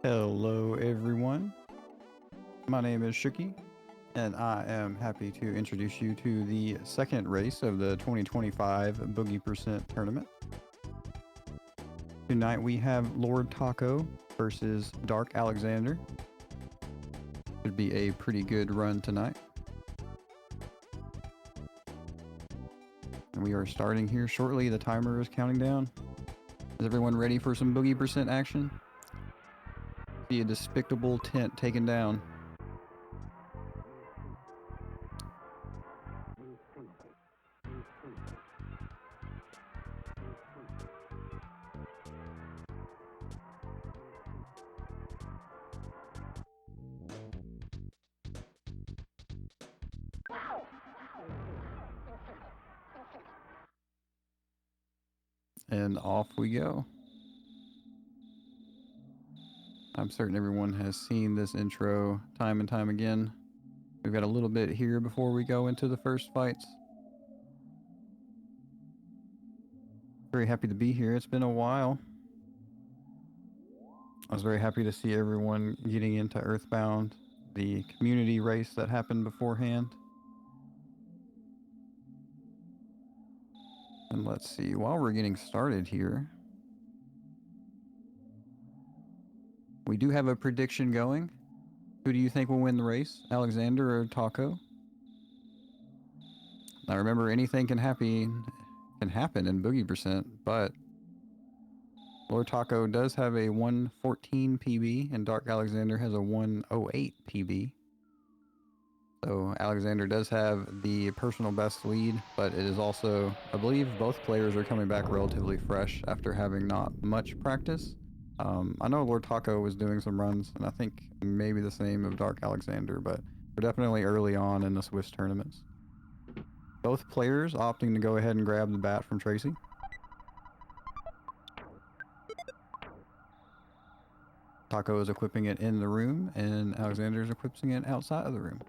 Hello everyone, my name is Shuki, and I am happy to introduce you to the second race of the 2025 Boogey% tournament. Tonight we have LordTaco versus darkalexandr. Should be a pretty good run tonight. And we are starting here shortly, the timer is counting down. Is everyone ready for some Boogey% action? See a despicable tent taken down. And off we go. I'm certain everyone has seen this intro time and time again. We've got a little bit here before we go into the first fights. Very happy to be here. It's been a while. I was very happy to see everyone getting into Earthbound, the community race that happened beforehand. And let's see, while we're getting started here, we do have a prediction going. Who do you think will win the race, Alexandr or Taco? Now remember, anything can happen in Boogey%, but LordTaco does have a 114 PB and darkalexandr has a 108 PB. So Alexandr does have the personal best lead, but it is also, I believe both players are coming back relatively fresh after having not much practice. I know LordTaco was doing some runs, and I think maybe the same of darkalexandr, but we're definitely early on in the Swiss tournaments. Both players opting to go ahead and grab the bat from Tracy. Taco is equipping it in the room, and Alexandr is equipping it outside of the room.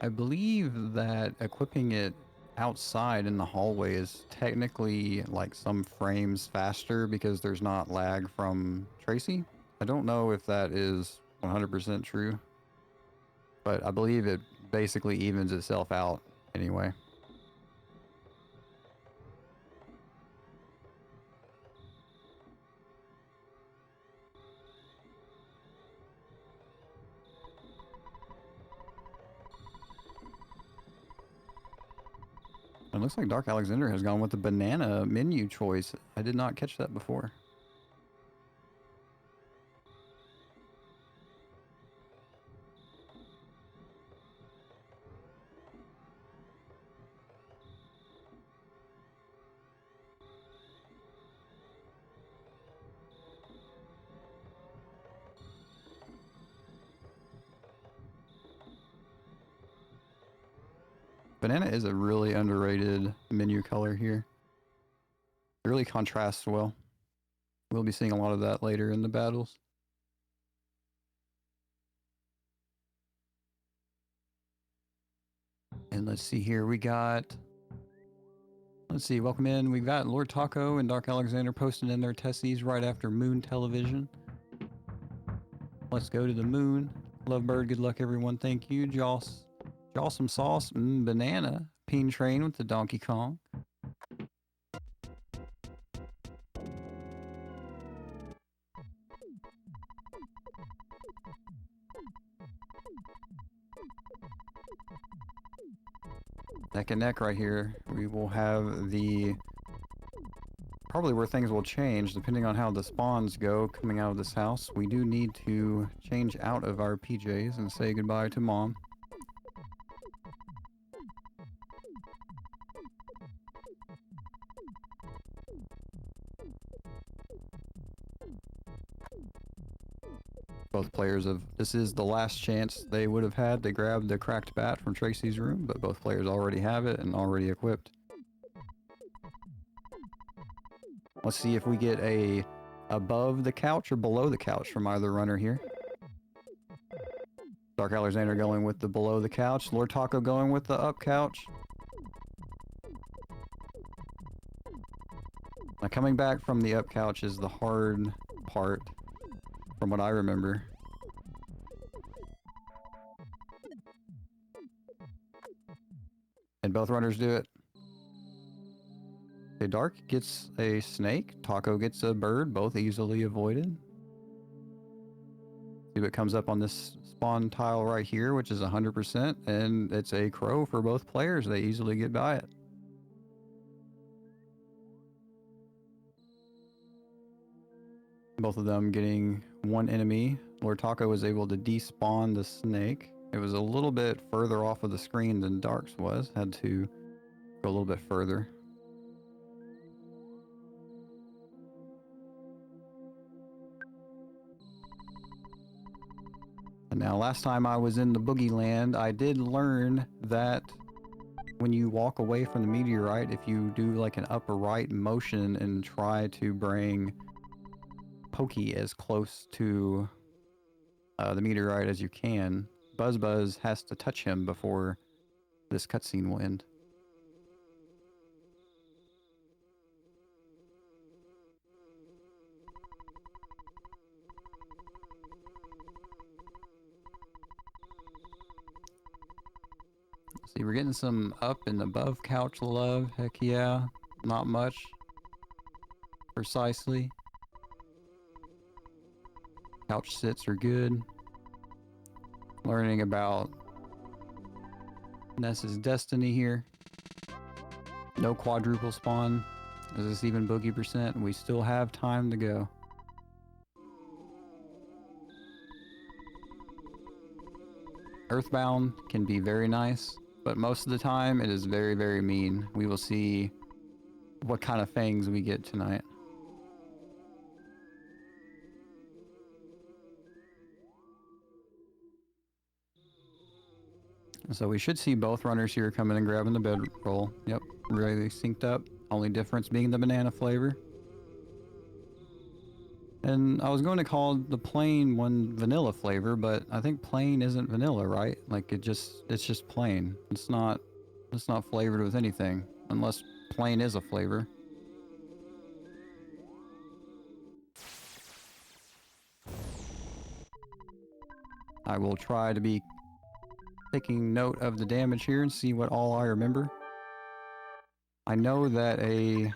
I believe that equipping it outside in the hallway is technically like some frames faster because there's not lag from Tracy. I don't know if that is 100% true, but I believe it basically evens itself out anyway. It looks like darkalexandr has gone with the banana menu choice. I did not catch that before. Banana is a really underrated menu color here. It really contrasts well. We'll be seeing a lot of that later in the battles. And let's see here, welcome in. We've got LordTaco and darkalexandr posting in their testies right after Moon Television. Let's go to the moon. Lovebird, good luck everyone, thank you. Joss some sauce, banana. Peen Train with the Donkey Kong. Neck and neck right here. We will have the... probably where things will change depending on how the spawns go coming out of this house. We do need to change out of our PJs and say goodbye to Mom. Both players have... this is the last chance they would have had to grab the cracked bat from Tracy's room, but both players already have it and already equipped. Let's see if we get a above the couch or below the couch from either runner here. darkalexandr going with the below the couch, LordTaco going with the up couch. Now coming back from the up couch is the hard part, from what I remember. And both runners do it. Okay, Dark gets a snake, Taco gets a bird, both easily avoided. See what comes up on this spawn tile right here, which is 100%, and it's a crow for both players. They easily get by it. Both of them getting one enemy. LordTaco was able to despawn the snake. It was a little bit further off of the screen than Dark's was. Had to go a little bit further. And now last time I was in the Boogey land, I did learn that when you walk away from the meteorite, if you do like an upper right motion and try to bring Pokey as close to the meteorite as you can, Buzz has to touch him before this cutscene will end. See, we're getting some up and above couch love. Heck yeah. Not much. Precisely. Couch sits are good. Learning about Ness's destiny here. No quadruple spawn. Is this even Boogey percent? We still have time to go. Earthbound can be very nice, but most of the time it is very, very mean. We will see what kind of fangs we get tonight. So we should see both runners here coming and grabbing the bedroll. Yep, really synced up. Only difference being the banana flavor. And I was going to call the plain one vanilla flavor, but I think plain isn't vanilla, right? Like it's just plain. It's not flavored with anything, unless plain is a flavor. I will try to be taking note of the damage here and see what all I remember. I know that a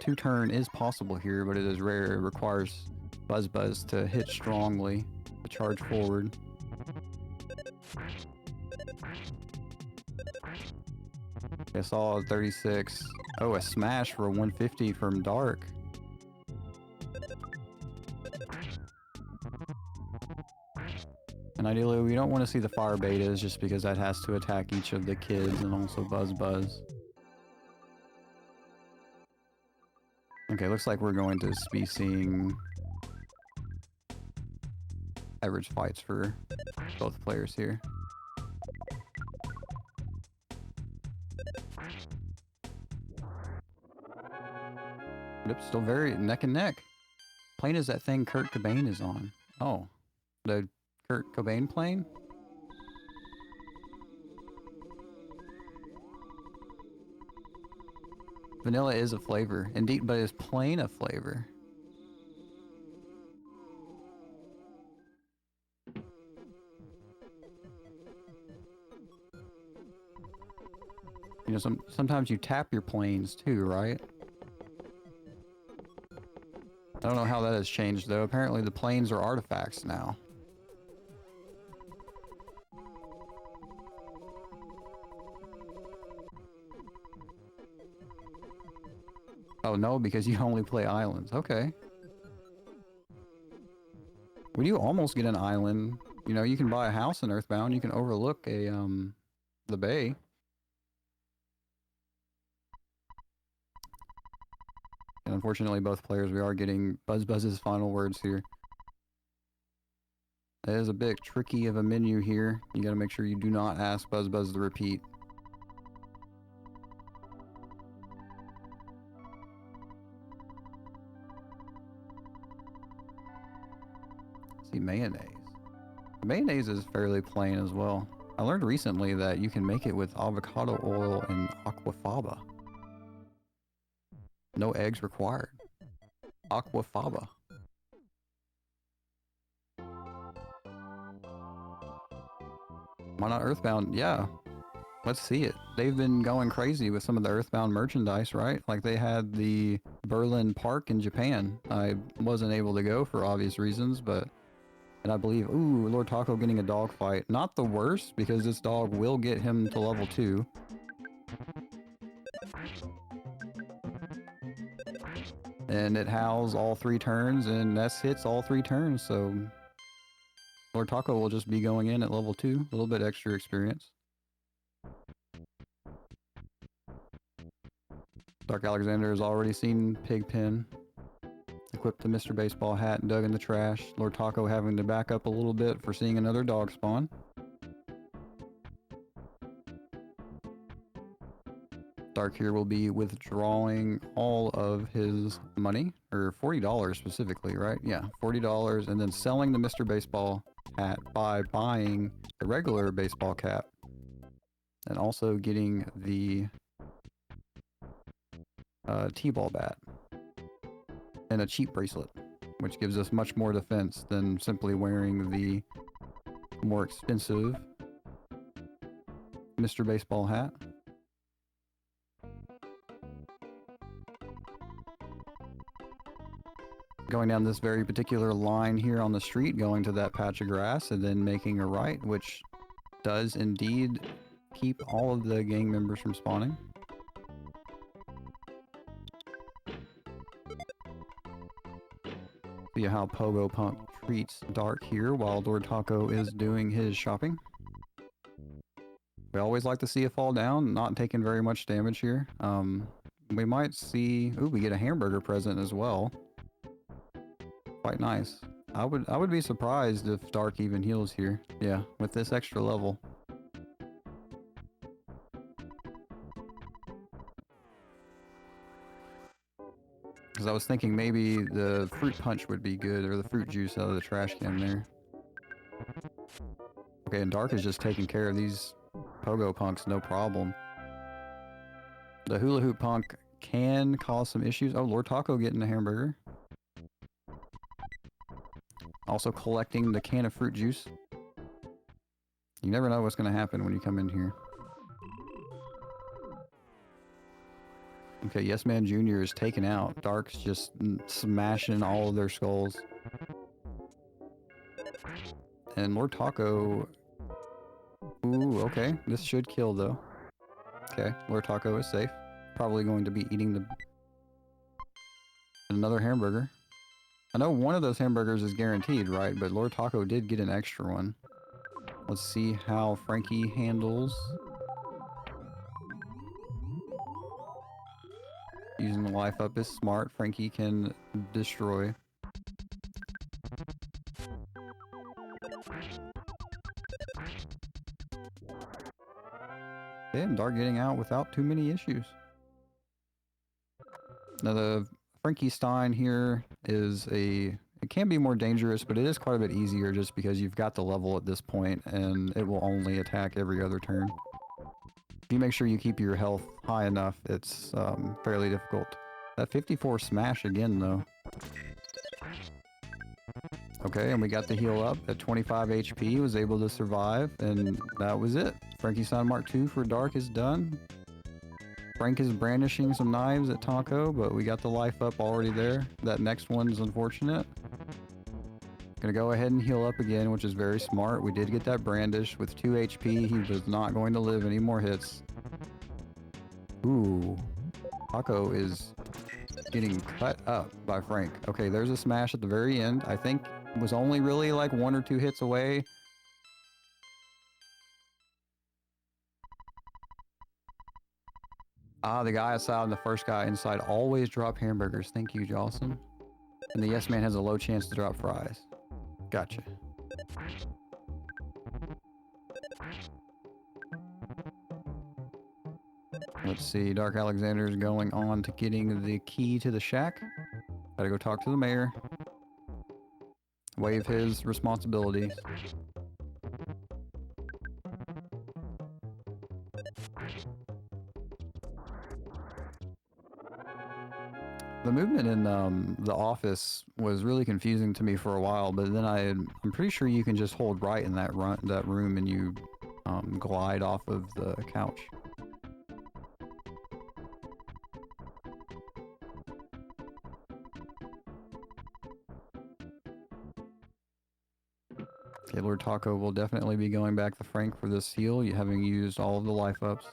2-turn is possible here, but it is rare. It requires Buzz to hit strongly to charge forward. I saw 36. Oh, a smash for 150 from Dark. And ideally, we don't want to see the fire betas just because that has to attack each of the kids and also Buzz. Okay, looks like we're going to be seeing average fights for both players here. Yep, still very neck and neck. Plane is that thing Kurt Cobain is on. Oh, the Kurt Cobain plane? Vanilla is a flavor. Indeed, but is plain a flavor? You know, sometimes you tap your planes too, right? I don't know how that has changed though. Apparently the planes are artifacts now. Oh no, because you only play islands. Okay. When you almost get an island, you know, you can buy a house in Earthbound, you can overlook a the bay. And unfortunately both players, we are getting Buzz's final words here. That is a bit tricky of a menu here. You gotta make sure you do not ask Buzz to repeat. See, mayonnaise. Mayonnaise is fairly plain as well. I learned recently that you can make it with avocado oil and aquafaba. No eggs required. Aquafaba. Why not Earthbound? Yeah. Let's see it. They've been going crazy with some of the Earthbound merchandise, right? Like they had the Berlin Park in Japan. I wasn't able to go for obvious reasons, but... And I believe, ooh, LordTaco getting a dog fight. Not the worst, because this dog will get him to level 2. And it howls all 3 turns, and Ness hits all 3 turns, so... LordTaco will just be going in at level 2. A little bit extra experience. Dark Alexandr has already seen Pigpen. Equipped the Mr. Baseball hat and dug in the trash. LordTaco having to back up a little bit for seeing another dog spawn. Dark here will be withdrawing all of his money, or $40 specifically, right? Yeah, $40, and then selling the Mr. Baseball hat by buying the regular baseball cap, and also getting the T-ball bat and a cheap bracelet, which gives us much more defense than simply wearing the more expensive Mr. Baseball hat. Going down this very particular line here on the street, going to that patch of grass, and then making a right, which does indeed keep all of the gang members from spawning. See how Pogo Punk treats Dark here while LordTaco is doing his shopping. We always like to see a fall down, not taking very much damage here. We might see... Ooh, we get a hamburger present as well. Quite nice. I would be surprised if Dark even heals here. Yeah, with this extra level. Because I was thinking maybe the fruit punch would be good, or the fruit juice out of the trash can there. Okay, and Dark is just taking care of these Pogo Punks, no problem. The Hula Hoop Punk can cause some issues. Oh, LordTaco getting a hamburger. Also collecting the can of fruit juice. You never know what's going to happen when you come in here. Okay, Yes Man Jr. is taken out. Dark's just smashing all of their skulls. And LordTaco... Ooh, okay. This should kill, though. Okay, LordTaco is safe. Probably going to be eating another hamburger. I know one of those hamburgers is guaranteed, right? But LordTaco did get an extra one. Let's see how Frankie handles. Using the life up is smart. Frankie can destroy. Okay, and Dark getting out without too many issues. Now the Frankenstein here is it can be more dangerous, but it is quite a bit easier just because you've got the level at this point and it will only attack every other turn. If you make sure you keep your health high enough, it's fairly difficult. That 54 smash again though. Okay, and we got the heal up at 25 HP, was able to survive, and that was it. Frankenstein Mark II for Dark is done. Frank is brandishing some knives at Taco, but we got the life up already there. That next one's unfortunate. Gonna go ahead and heal up again, which is very smart. We did get that brandish with 2 HP. He was not going to live any more hits. Ooh. Taco is getting cut up by Frank. Okay, there's a smash at the very end. I think it was only really like 1 or 2 hits away. Ah, the guy outside and the first guy inside always drop hamburgers. Thank you, Jawson. And the Yes Man has a low chance to drop fries. Gotcha. Let's see, Dark Alexandr is going on to getting the key to the shack. Gotta go talk to the mayor. Waive his responsibilities. The movement in the office was really confusing to me for a while, but then I'm pretty sure you can just hold right in that room and you glide off of the couch. Okay, LordTaco will definitely be going back to Frank for this seal, having used all of the life ups.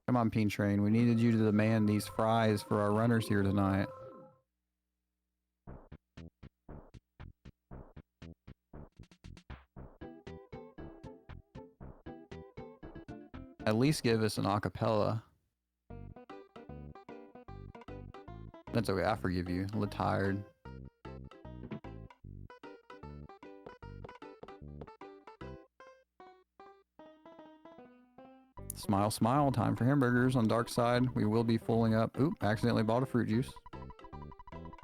Come on, Peen Train. We needed you to demand these fries for our runners here tonight. At least give us an acapella. That's okay, I forgive you. I'm a little tired. Smile, smile. Time for hamburgers on Dark Side. We will be fulling up. Oop, accidentally bought a fruit juice.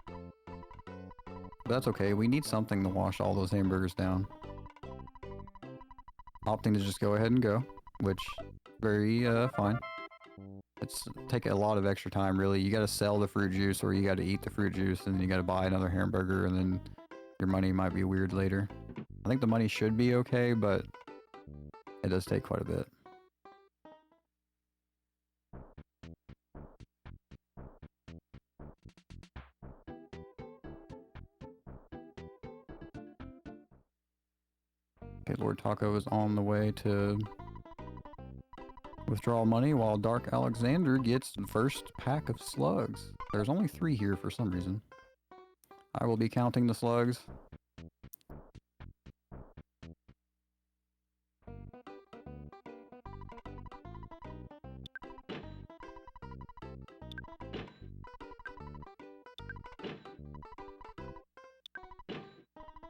But that's okay. We need something to wash all those hamburgers down. Opting to just go ahead and go, which very fine. It's take a lot of extra time, really. You got to sell the fruit juice, or you got to eat the fruit juice, and then you got to buy another hamburger, and then your money might be weird later. I think the money should be okay, but it does take quite a bit. Okay, LordTaco is on the way to withdraw money while darkalexandr gets the first pack of slugs. There's only 3 here for some reason. I will be counting the slugs.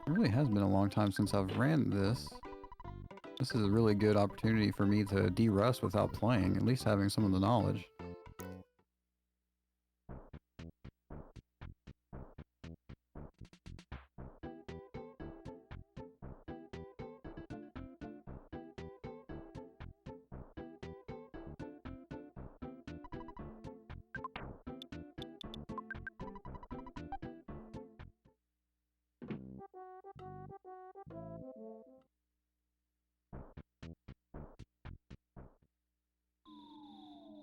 It really has been a long time since I've ran this. This is a really good opportunity for me to de-rust without playing, at least having some of the knowledge.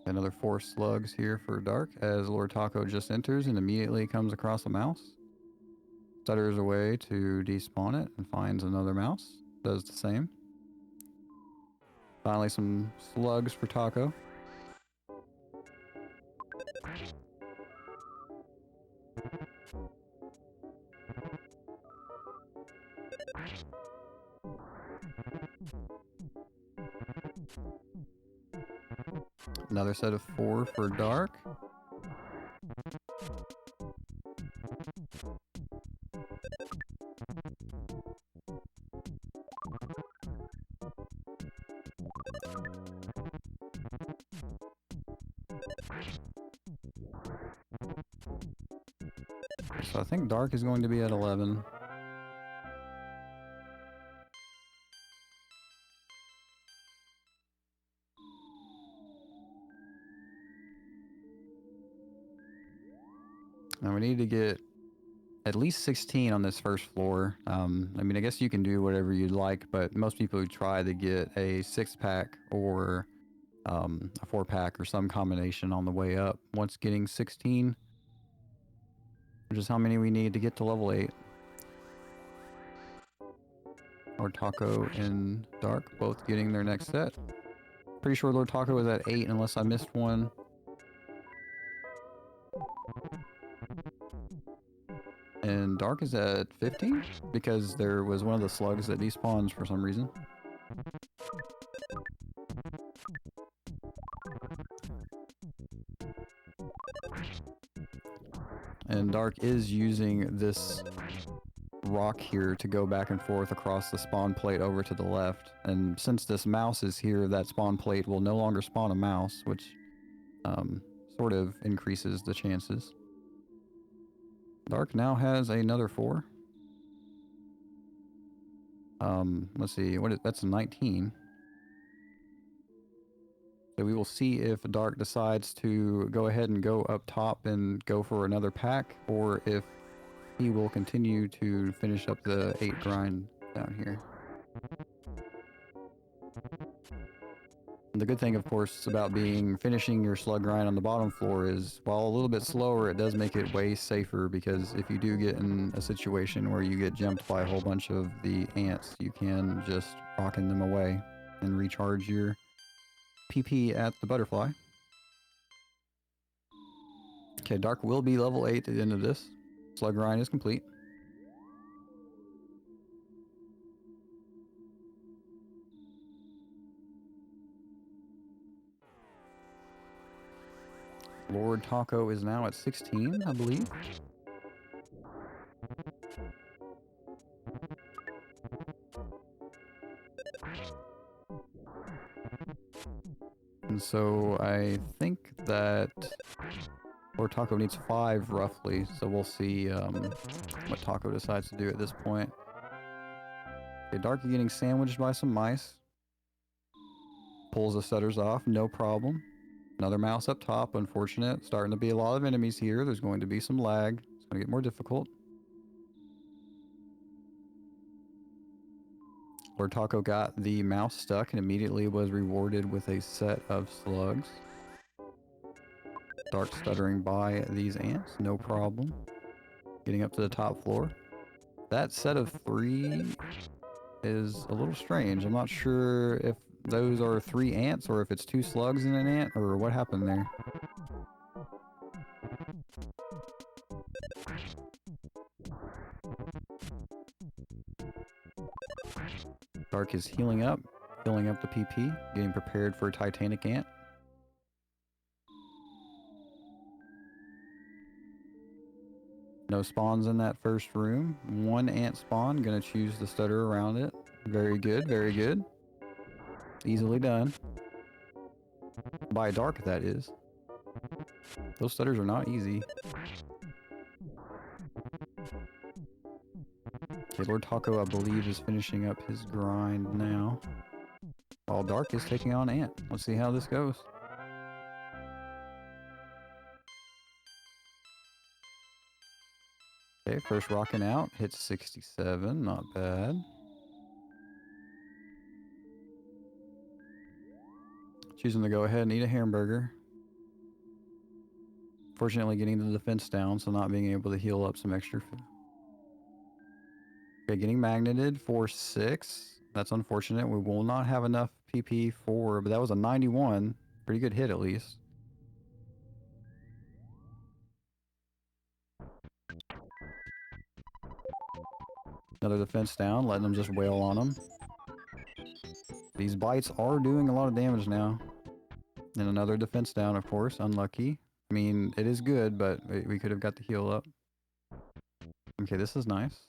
Another 4 slugs here for Dark as LordTaco just enters and immediately comes across a mouse. Stutters away to despawn it and finds another mouse. Does the same. Finally some slugs for Taco. Another set of 4 for Dark. So I think Dark is going to be at 11. Now we need to get at least 16 on this first floor. I mean, I guess you can do whatever you'd like, but most people would try to get a 6-pack or a 4-pack or some combination on the way up. Once getting 16, which is how many we need to get to level 8. LordTaco and Dark both getting their next set. Pretty sure LordTaco is at 8 unless I missed one. And Dark is at 15 because there was one of the slugs that despawns for some reason. And Dark is using this rock here to go back and forth across the spawn plate over to the left. And since this mouse is here, that spawn plate will no longer spawn a mouse, which sort of increases the chances. Dark now has another 4. Let's see, that's 19. So we will see if Dark decides to go ahead and go up top and go for another pack, or if he will continue to finish up the 8 grind down here. And the good thing, of course, about finishing your slug grind on the bottom floor is, while a little bit slower, it does make it way safer, because if you do get in a situation where you get jumped by a whole bunch of the ants, you can just rocking them away and recharge your PP at the butterfly. Okay, Dark will be level 8 at the end of this. Slug grind is complete. LordTaco is now at 16, I believe. And so I think that LordTaco needs 5 roughly, so we'll see what Taco decides to do at this point. Okay, Dark getting sandwiched by some mice. Pulls the stutters off, no problem. Another mouse up top, unfortunate. Starting to be a lot of enemies here. There's going to be some lag. It's going to get more difficult. LordTaco got the mouse stuck and immediately was rewarded with a set of slugs. Dark stuttering by these ants, no problem. Getting up to the top floor. That set of 3 is a little strange. I'm not sure if those are 3 ants or if it's 2 slugs and an ant, or what happened there. Dark is healing up, filling up the PP, getting prepared for a Titanic ant. No spawns in that first room. 1 ant spawn, gonna choose the stutter around it. Very good, very good. Easily done. By Dark, that is. Those stutters are not easy. Okay, LordTaco, I believe, is finishing up his grind now, while Dark is taking on Ant. Let's see how this goes. Okay, first rocking out, hits 67, not bad. Choosing to go ahead and eat a hamburger. Fortunately getting the defense down, so not being able to heal up some extra food. Okay, getting magneted for 6. That's unfortunate. We will not have enough PP for, but that was a 91. Pretty good hit at least. Another defense down, letting them just wail on them. These bites are doing a lot of damage now. And another defense down, of course. Unlucky. I mean, it is good, but we could have got the heal up. Okay, this is nice.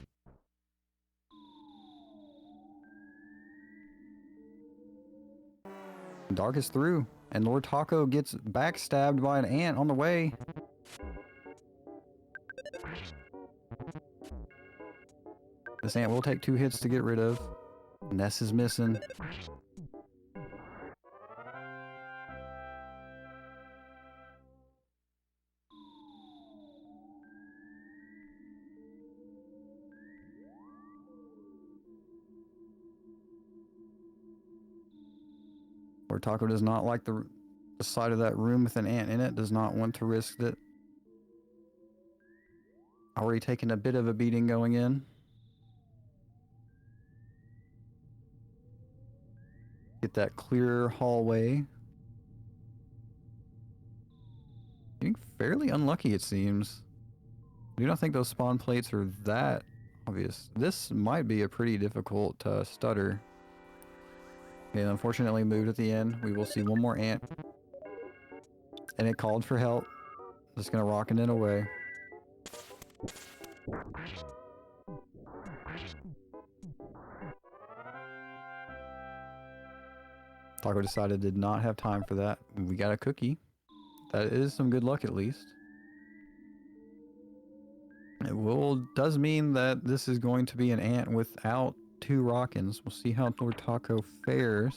Dark is through, and LordTaco gets backstabbed by an ant on the way. This ant will take 2 hits to get rid of. Ness is missing. LordTaco does not like the side of that room with an ant in it, does not want to risk it. Already taking a bit of a beating going in. Get that clear hallway. Getting fairly unlucky, it seems. I do not think those spawn plates are that obvious. This might be a pretty difficult stutter. Okay, unfortunately moved at the end. We will see one more ant. And it called for help. Just gonna rocket it away. Taco decided did not have time for that. We got a cookie. That is some good luck at least. It does mean that this is going to be an ant without 2 rockins. We'll see how LordTaco fares.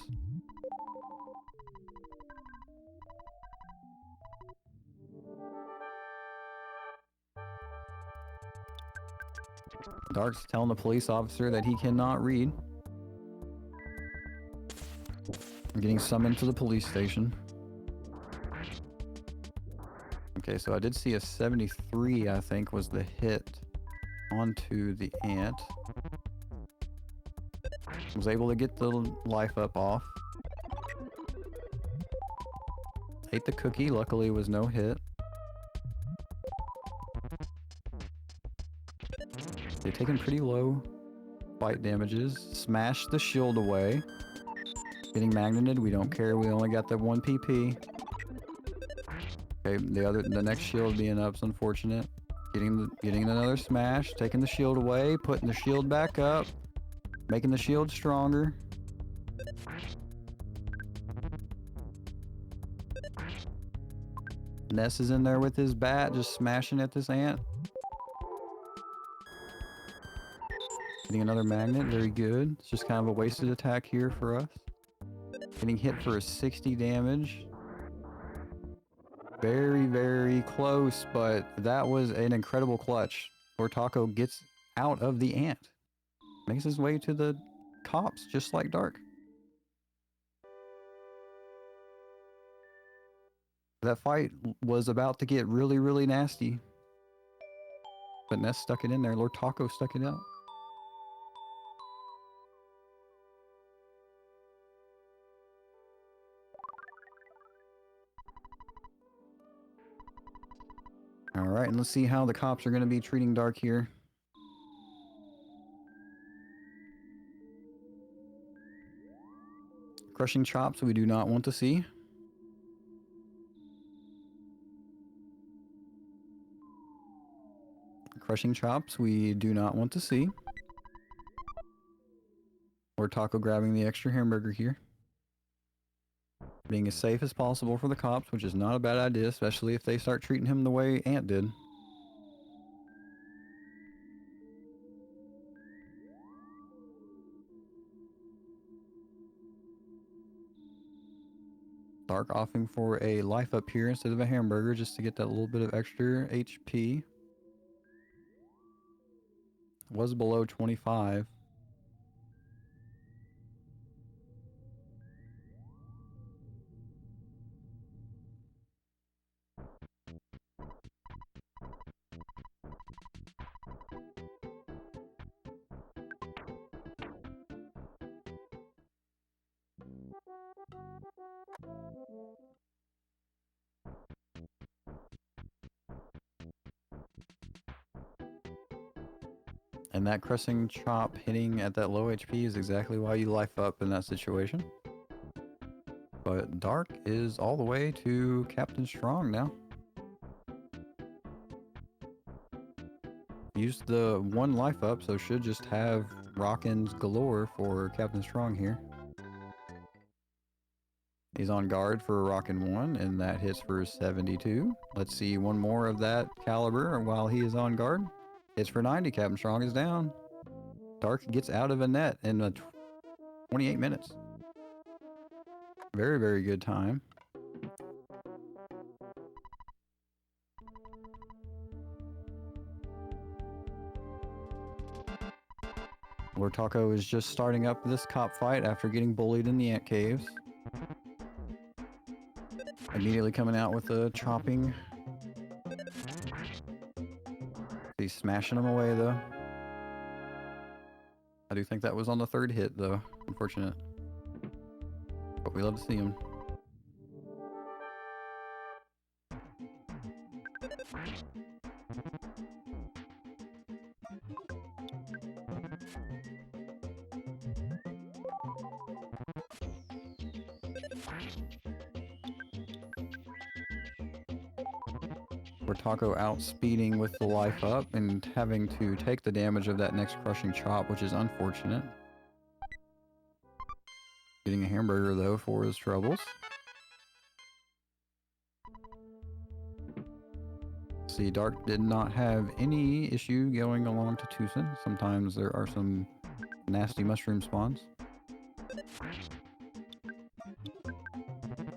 Dark's telling the police officer that he cannot read. I'm getting summoned to the police station. Okay, so I did see a 73, I think, was the hit onto the ant. Was able to get the life up off. Ate the cookie, luckily it was no hit. They've taken pretty low bite damages. Smashed the shield away. Getting magneted, we don't care, we only got the 1 PP. Okay, the next shield being up's unfortunate. Getting another smash, taking the shield away, putting the shield back up, making the shield stronger. Ness is in there with his bat, just smashing at this ant. Getting another magnet, very good. It's just kind of a wasted attack here for us. Getting hit for a 60 damage. Very, very close, but that was an incredible clutch. LordTaco gets out of the ant. Makes his way to the cops, just like Dark. That fight was about to get really, really nasty. But Ness stuck it in there. LordTaco stuck it out. Alright, and let's see how the cops are going to be treating Dark here. Crushing chops we do not want to see. Crushing chops we do not want to see. LordTaco grabbing the extra hamburger here. Being as safe as possible for the cops, which is not a bad idea, especially if they start treating him the way Ant did. Dark offering for a life up here instead of a hamburger just to get that little bit of extra HP. Was below 25. And that crushing chop hitting at that low HP is exactly why you life up in that situation. But Dark is all the way to Captain Strong now. Used the 1 life up, so should just have Rockins galore for Captain Strong here. He's on guard for Rockin' 1, and that hits for 72. Let's see one more of that caliber while he is on guard. Hits for 90. Captain Strong is down. Dark gets out of a net in 28 minutes. Very, very good time. LordTaco is just starting up this cop fight after getting bullied in the ant caves. Immediately coming out with a chopping. He's smashing them away though. I do think that was on the 3rd hit though. Unfortunate. But we love to see him. LordTaco outspeeding with the life up and having to take the damage of that next crushing chop, which is unfortunate. Getting a hamburger though for his troubles. See, Dark did not have any issue going along to Tucson. Sometimes there are some nasty mushroom spawns.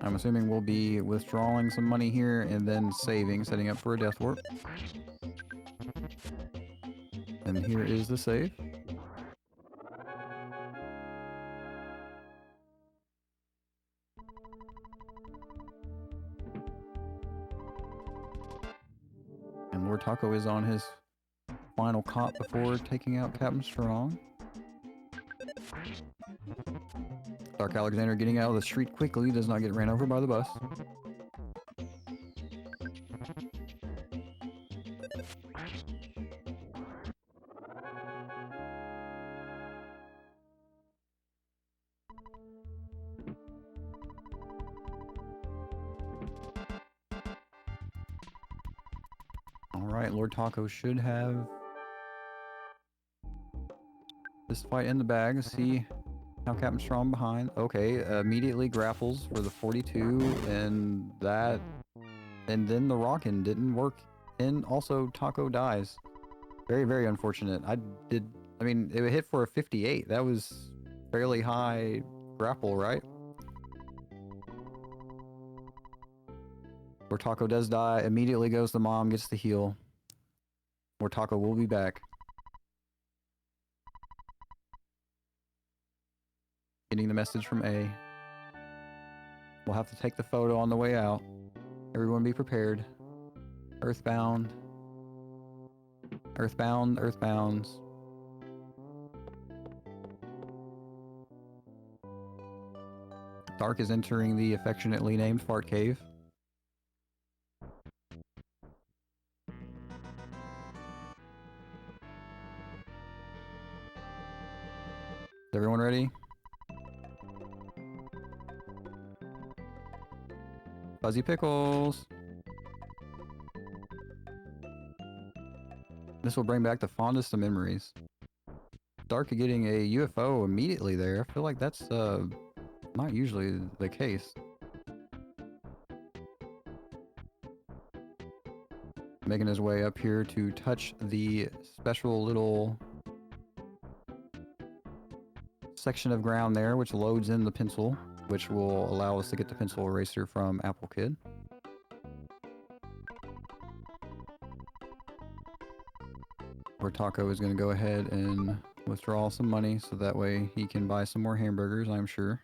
I'm assuming we'll be withdrawing some money here and then saving, setting up for a death warp. And And here is the save. And LordTaco is on his final cop before taking out Captain Strong. Darkalexandr getting out of the street quickly, does not get ran over by the bus. Alright, LordTaco should have this fight in the bag. See how Captain Strong behind. Okay, immediately grapples for the 42, and then the rockin' didn't work. And also Taco dies. Very, very unfortunate. I mean, it hit for a 58. That was fairly high grapple, right? LordTaco does die. Immediately goes the mom, gets the heal. LordTaco will be back. Getting the message from A. We'll have to take the photo on the way out. Everyone be prepared. Earthbound. Earthbound, earthbounds. Dark is entering the affectionately named Fart Cave. Is everyone ready? Fuzzy Pickles! This will bring back the fondest of memories. Dark getting a UFO immediately there. I feel like that's not usually the case. Making his way up here to touch the special little section of ground there, which loads in the pencil, which will allow us to get the pencil eraser from Apple Kid. LordTaco is going to go ahead and withdraw some money so that way he can buy some more hamburgers, I'm sure.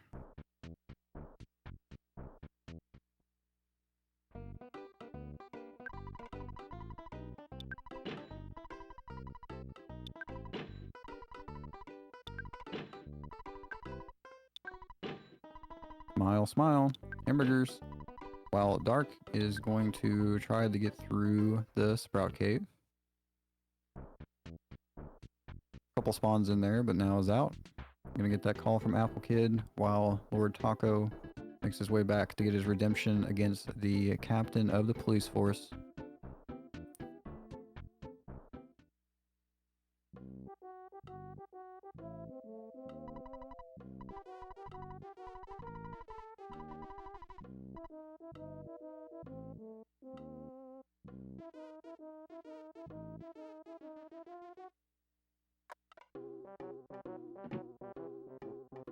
Smile, smile. Hamburgers. While Dark is going to try to get through the Sprout Cave. Couple spawns in there, but now is out. I'm gonna get that call from Apple Kid while LordTaco makes his way back to get his redemption against the captain of the police force.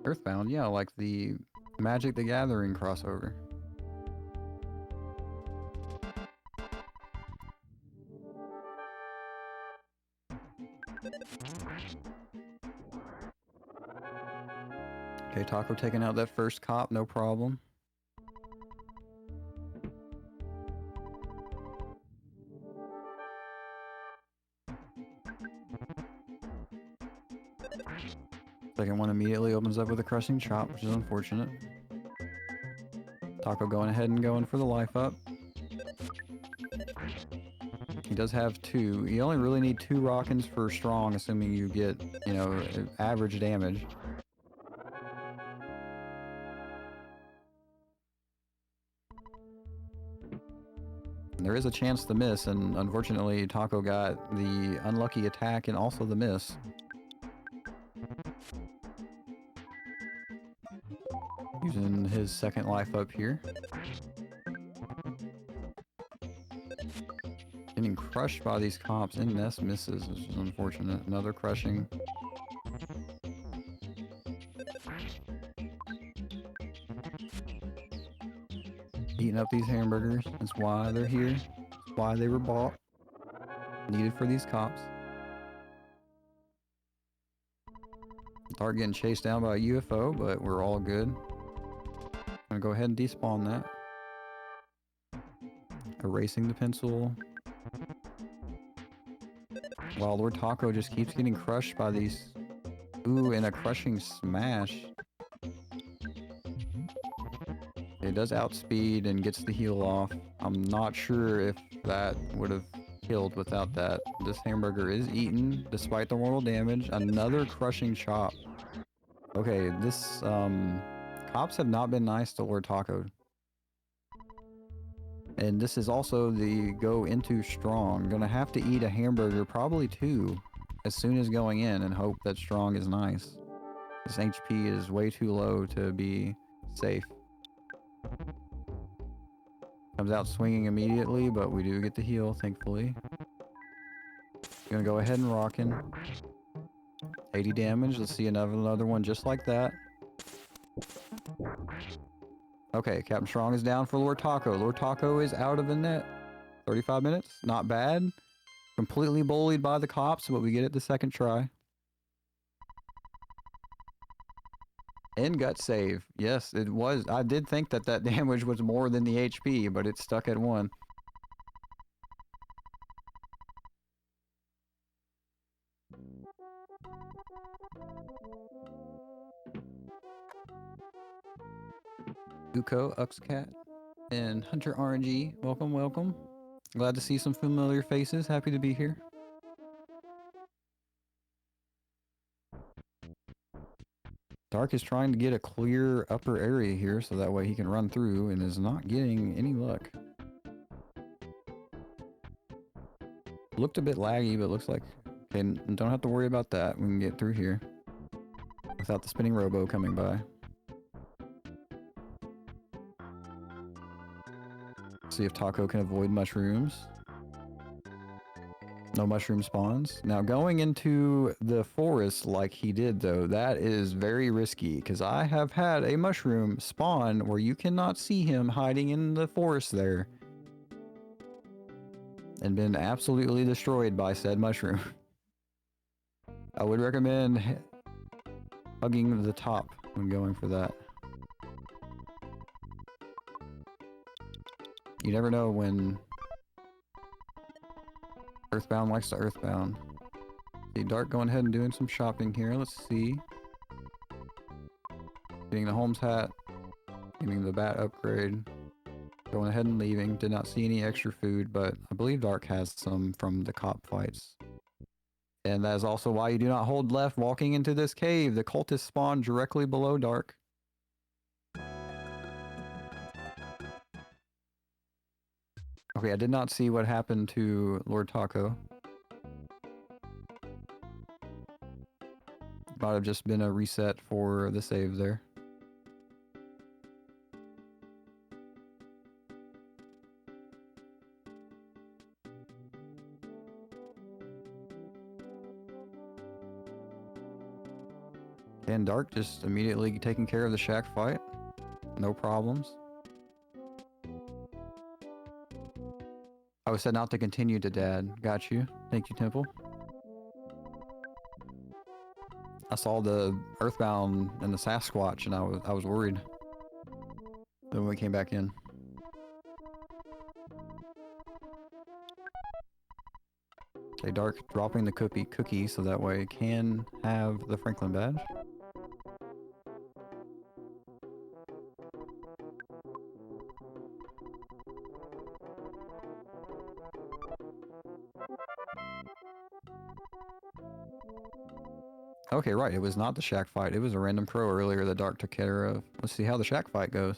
Earthbound, yeah, like the Magic the Gathering crossover. Okay, Taco taking out that first cop, no problem. Second one immediately opens up with a crushing chop, which is unfortunate. Taco going ahead and going for the life up. He does have two. You only really need 2 rockins for strong, assuming you get, you know, average damage. There is a chance to miss, and unfortunately Taco got the unlucky attack and also the miss. Using his second life up here. Getting crushed by these cops and Ness misses, which is unfortunate. Another crushing. Eating up these hamburgers. That's why they're here. That's why they were bought. Needed for these cops. Dark getting chased down by a UFO, but we're all good. I'm gonna go ahead and despawn that. Erasing the pencil. While LordTaco just keeps getting crushed by these... Ooh, and a crushing smash. It does outspeed and gets the heal off. I'm not sure if that would have killed without that. This hamburger is eaten despite the mortal damage. Another crushing chop. Okay, this, cops have not been nice to LordTaco. And this is also the go into strong. Gonna have to eat a hamburger, probably two, as soon as going in and hope that strong is nice. This HP is way too low to be safe. Comes out swinging immediately, but we do get the heal, thankfully. Gonna go ahead and rock in. 80 damage. Let's see another one just like that. Okay, Captain Strong is down for LordTaco. LordTaco is out of the net. 35 minutes. Not bad. Completely bullied by the cops, but we get it the second try. And gut save. Yes, it was. I did think that that damage was more than the HP, but it's stuck at 1. Uko, Uxcat, and Hunter RNG. Welcome, welcome. Glad to see some familiar faces. Happy to be here. Dark is trying to get a clear upper area here so that way he can run through and is not getting any luck. Looked a bit laggy, but looks like... Okay, don't have to worry about that. We can get through here without the spinning robo coming by. See if Taco can avoid mushrooms. No mushroom spawns. Now going into the forest like he did though, that is very risky because I have had a mushroom spawn where you cannot see him hiding in the forest there. And been absolutely destroyed by said mushroom. I would recommend hugging the top when going for that. You never know when Earthbound likes to Earthbound. See, Dark going ahead and doing some shopping here. Let's see. Getting the Holmes hat. Getting the bat upgrade. Going ahead and leaving. Did not see any extra food, but I believe Dark has some from the cop fights. And that is also why you do not hold left walking into this cave. The cultists spawn directly below Dark. Okay, I did not see what happened to LordTaco. Might have just been a reset for the save there. And Dark just immediately taking care of the shack fight. No problems. I was setting out to continue to Dad. Got you. Thank you, Temple. I saw the Earthbound and the Sasquatch and I was worried. Then we came back in. Okay, Dark dropping the cookie so that way it can have the Franklin badge. Okay, right, it was not the shack fight. It was a random crow earlier that Dark took care of. Let's see how the shack fight goes.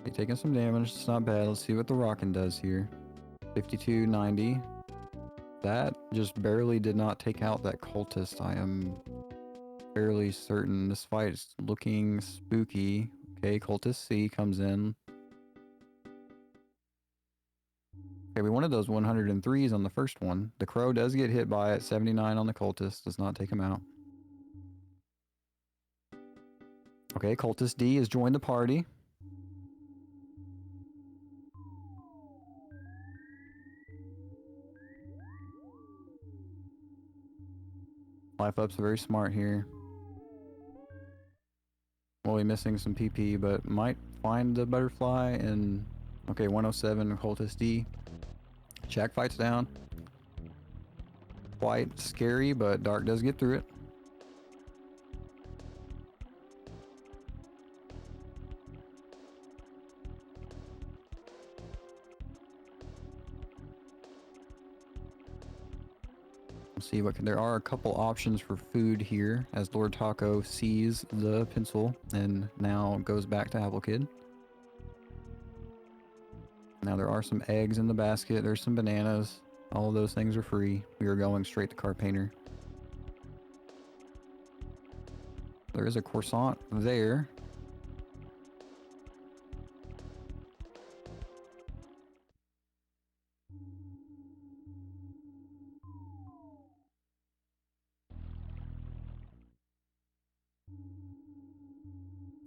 Okay, taking some damage. It's not bad. Let's see what the rockin' does here. 5290. That just barely did not take out that cultist. I am fairly certain this fight is looking spooky. Okay, cultist C comes in. Okay, we wanted those 103s on the first one. The crow does get hit by it. 79 on the cultist. Does not take him out. Okay, cultist D has joined the party. Life Up's very smart here. We'll be missing some PP, but might find the butterfly. And okay, 107 Cultist D. Shack fights down. Quite scary, but Dark does get through it. See what there are a couple options for food here as LordTaco sees the pencil and now goes back to Apple Kid. Now there are some eggs in the basket. There's some bananas. All of those things are free. We are going straight to Car Painter. There is a croissant there.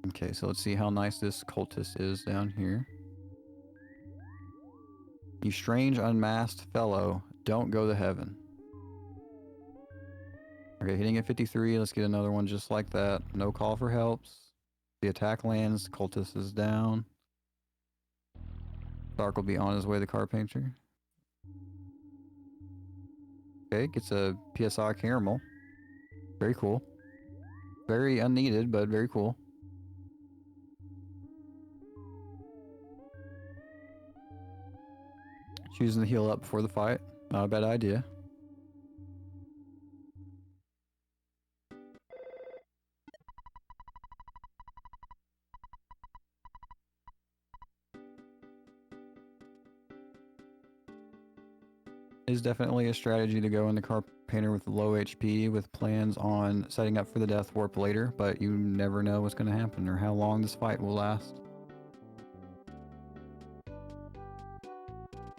Okay, so let's see how nice this cultist is down here. You strange unmasked fellow, don't go to heaven. Okay, hitting at 53. Let's get another one just like that. No call for helps. The attack lands. Cultist is down. Dark will be on his way to Car Painter. Okay, gets a PSI caramel. Very cool. Very unneeded, but very cool. Choosing to heal up before the fight. Not a bad idea. Is definitely a strategy to go in the Car Painter with low HP with plans on setting up for the Death Warp later, but you never know what's going to happen or how long this fight will last.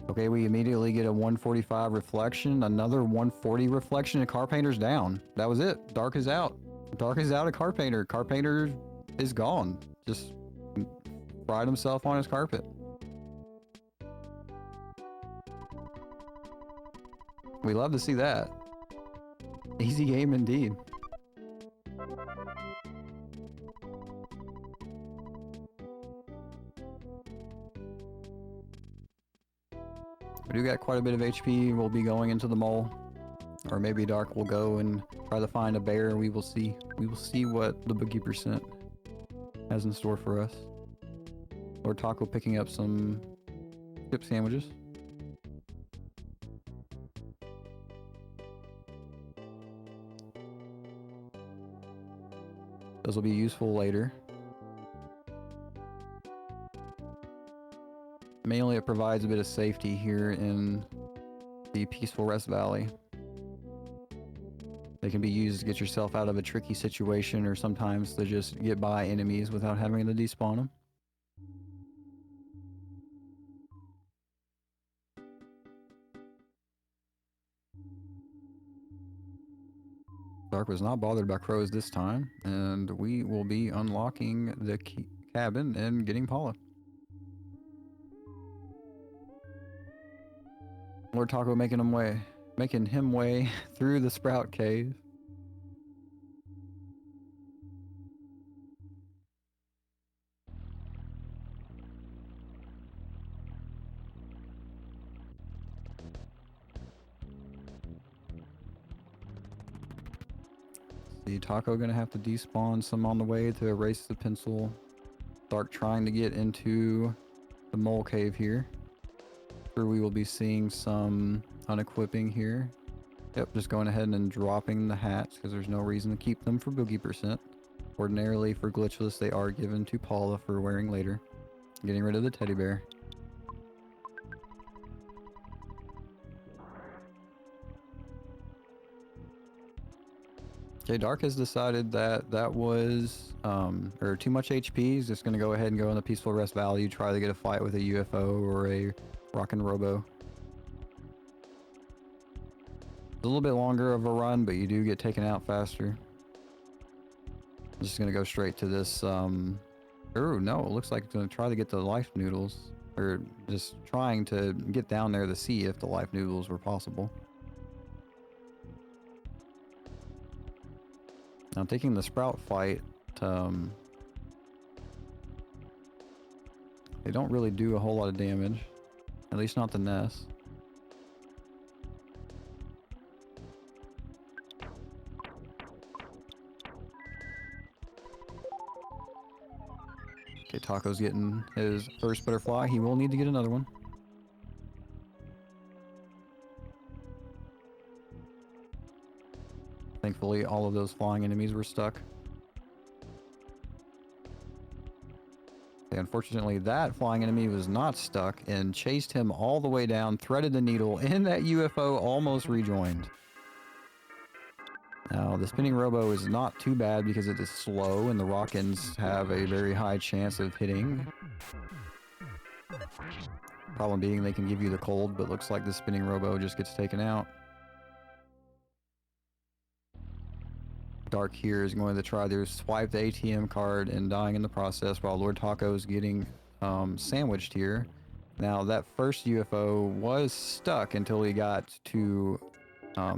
Okay, we immediately get a 145 reflection, another 140 reflection, and Car Painter's down. That was it. Dark is out. Dark is out of Car Painter. Car Painter is gone. Just fried himself on his carpet. We love to see that. Easy game indeed. We do got quite a bit of HP. We'll be going into the mole. Or maybe Dark will go and try to find a bear. We will see. We will see what the Boogey percent has in store for us. LordTaco picking up some chip sandwiches. Those will be useful later. Mainly it provides a bit of safety here in the Peaceful Rest Valley. They can be used to get yourself out of a tricky situation or sometimes to just get by enemies without having to despawn them. Dark was not bothered by crows this time, and we will be unlocking the cabin and getting Paula. LordTaco making him way through the Sprout Cave. The Taco gonna have to despawn some on the way to erase the pencil. Dark trying to get into the mole cave here. Sure, we will be seeing some unequipping here. Yep, just going ahead and dropping the hats because there's no reason to keep them for Boogey percent. Ordinarily for glitchless they are given to Paula for wearing later. Getting rid of the teddy bear. Okay, Dark has decided that that was or too much HP. He's just going to go ahead and go in the Peaceful Rest Valley, try to get a fight with a UFO or a Rockin' Robo. It's a little bit longer of a run, but you do get taken out faster. I'm just going to go straight to this. Oh no, it looks like it's going to try to get the life noodles. Or just trying to get down there to see if the life noodles were possible. Now taking the Sprout fight, they don't really do a whole lot of damage. At least not the nest. Okay, Taco's getting his first butterfly. He will need to get another one. Thankfully, all of those flying enemies were stuck. Okay, unfortunately, that flying enemy was not stuck and chased him all the way down, threaded the needle, and that UFO almost rejoined. Now, the spinning robo is not too bad because it is slow and the rock-ins have a very high chance of hitting. Problem being they can give you the cold, but looks like the spinning robo just gets taken out. Dark here is going to try to swipe the ATM card and dying in the process while LordTaco is getting sandwiched here. Now, that first UFO was stuck until he got to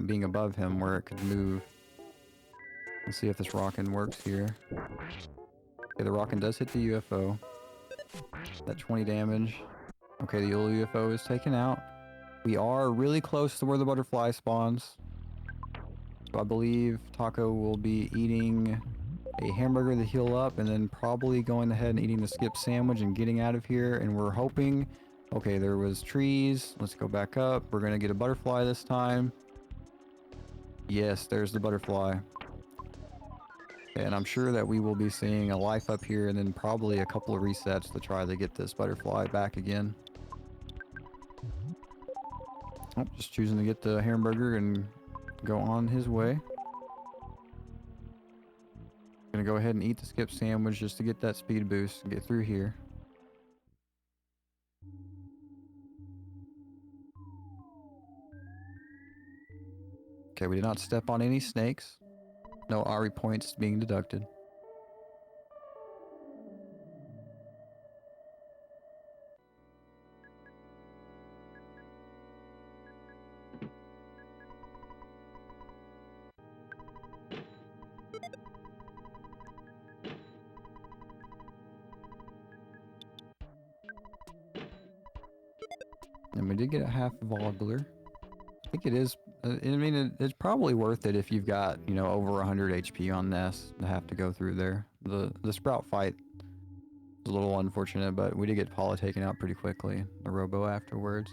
being above him where it could move. Let's see if this rockin' works here. Okay, the rockin' does hit the UFO. That 20 damage. Okay, the little UFO is taken out. We are really close to where the butterfly spawns. So I believe Taco will be eating a hamburger to heal up and then probably going ahead and eating the skip sandwich and getting out of here. And we're hoping... Okay, there was trees. Let's go back up. We're going to get a butterfly this time. Yes, there's the butterfly. And I'm sure that we will be seeing a life up here and then probably a couple of resets to try to get this butterfly back again. Oh, just choosing to get the hamburger and go on his way. Gonna go ahead and eat the skip sandwich just to get that speed boost and get through here. Okay, we did not step on any snakes. No ARI points being deducted. And we did get a half Vogler. I think it is, I mean, it's probably worth it if you've got, you know, over 100 HP on Ness to have to go through there. The Sprout fight is a little unfortunate, but we did get Paula taken out pretty quickly. The Robo afterwards.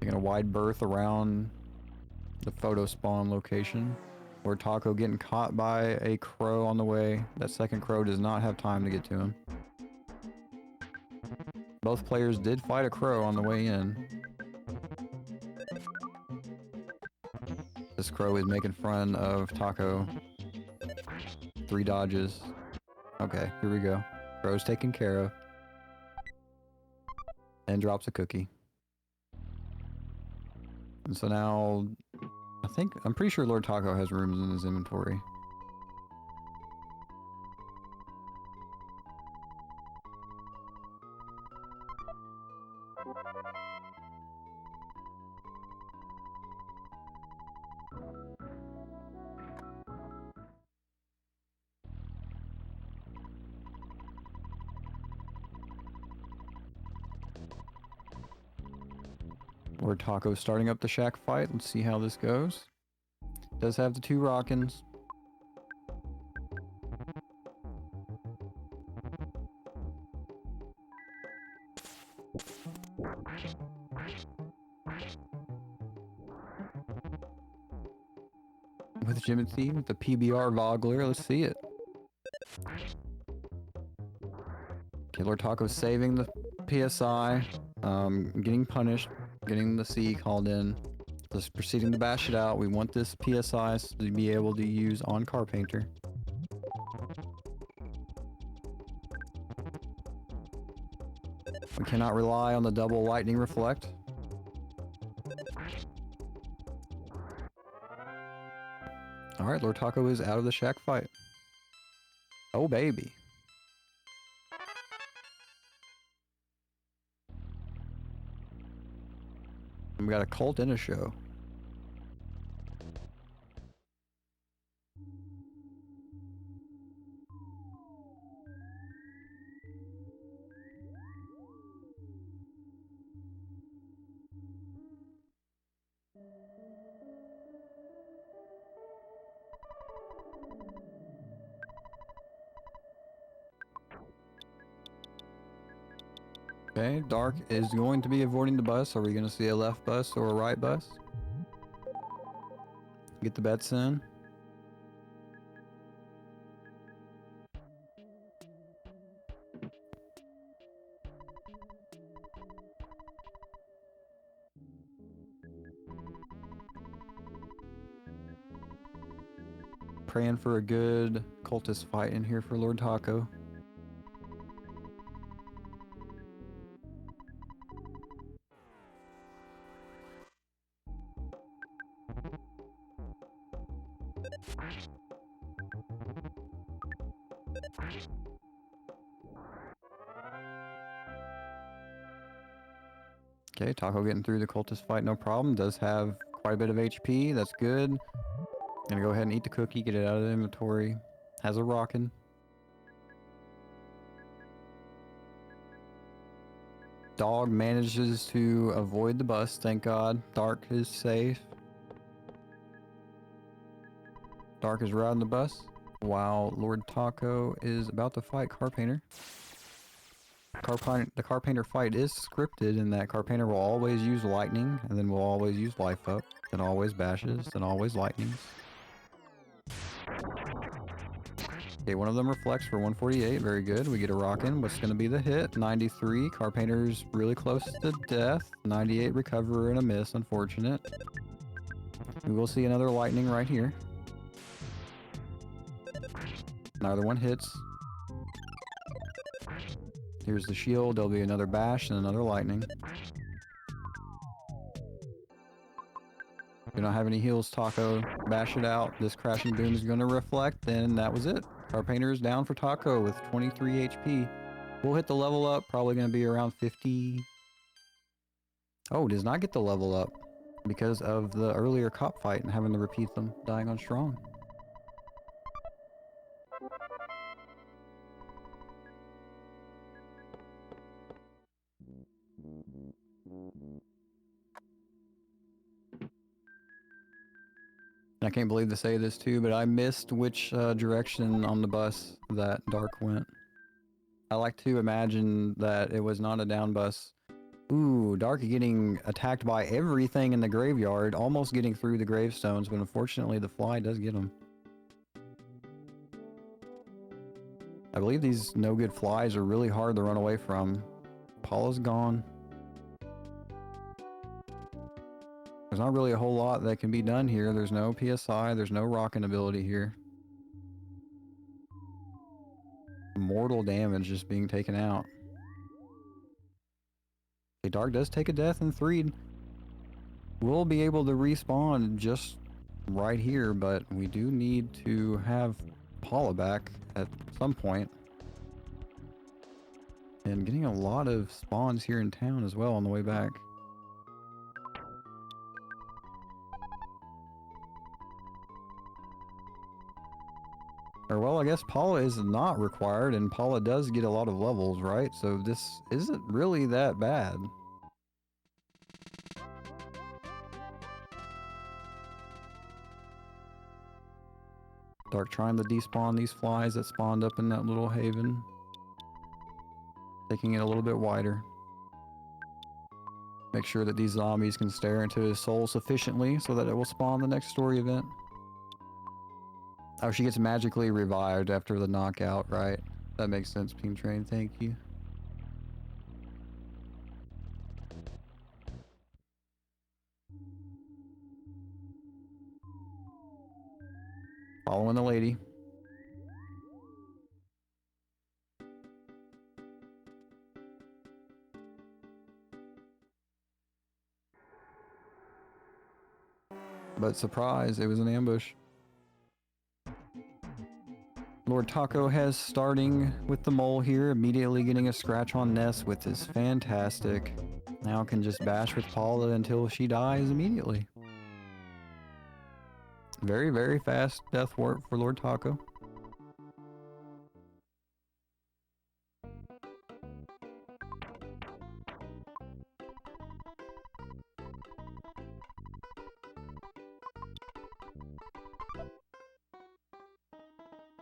Taking a wide berth around the photo spawn location. LordTaco getting caught by a crow on the way. That second crow does not have time to get to him. Both players did fight a crow on the way in. This crow is making fun of Taco. 3 dodges. Okay, here we go. Crow's taken care of. And drops a cookie. And so now, I'm pretty sure LordTaco has rooms in his inventory. LordTaco starting up the shack fight. Let's see how this goes. Does have the 2 Rockins. With Jimothy, with the PBR Vogler, let's see it. Okay, LordTaco saving the PSI, getting punished, getting the C called in, just proceeding to bash it out. We want this PSI to be able to use on Car Painter. We cannot rely on the double lightning reflect. Alright, LordTaco is out of the shack fight. Oh baby. We got a cult and a show. Okay, Dark is going to be avoiding the bus. Are we going to see a left bus or a right bus? Get the bets in. Praying for a good cultist fight in here for LordTaco. Okay, Taco getting through the cultist fight, no problem. Does have quite a bit of HP, that's good. Gonna go ahead and eat the cookie, get it out of the inventory. Has a rockin'. Dog manages to avoid the bus, thank God. Dark is safe. Dark is riding the bus, while LordTaco is about to fight Carpainter. The Carpainter fight is scripted in that Carpainter will always use lightning, and then will always use life up, then always bashes, then always lightnings. Okay, one of them reflects for 148, very good. We get a rockin'. What's gonna be the hit? 93, Carpainter's really close to death. 98, recover and a miss, unfortunate. We will see another lightning right here. Another one hits. Here's the shield, there'll be another bash and another lightning. If you don't have any heals, Taco, bash it out. This crashing boom is going to reflect, and that was it. Carpainter is down for Taco with 23 HP. We'll hit the level up, probably going to be around 50. Oh, does not get the level up because of the earlier cop fight and having to repeat them, dying on strong. I can't believe to say this too, but I missed which direction on the bus that Dark went. I like to imagine that it was not a down bus. Ooh, Dark getting attacked by everything in the graveyard, almost getting through the gravestones, but unfortunately the fly does get him. I believe these no-good flies are really hard to run away from. Paula's gone. There's not really a whole lot that can be done here. There's no PSI, there's no rocking ability here. Mortal damage just being taken out. Okay, Dark does take a death in 3. We'll be able to respawn just right here, but we do need to have Paula back at some point. And getting a lot of spawns here in town as well on the way back. Or well, I guess Paula is not required, and Paula does get a lot of levels, right? So this isn't really that bad. Dark trying to despawn these flies that spawned up in that little haven. Taking it a little bit wider. Make sure that these zombies can stare into his soul sufficiently so that it will spawn the next story event. Oh, she gets magically revived after the knockout, right? That makes sense, Beam Train, thank you. Following the lady. But surprise, it was an ambush. LordTaco has starting with the mole here, immediately getting a scratch on Ness, which is fantastic. Now can just bash with Paula until she dies immediately. Very, very fast death warp for LordTaco.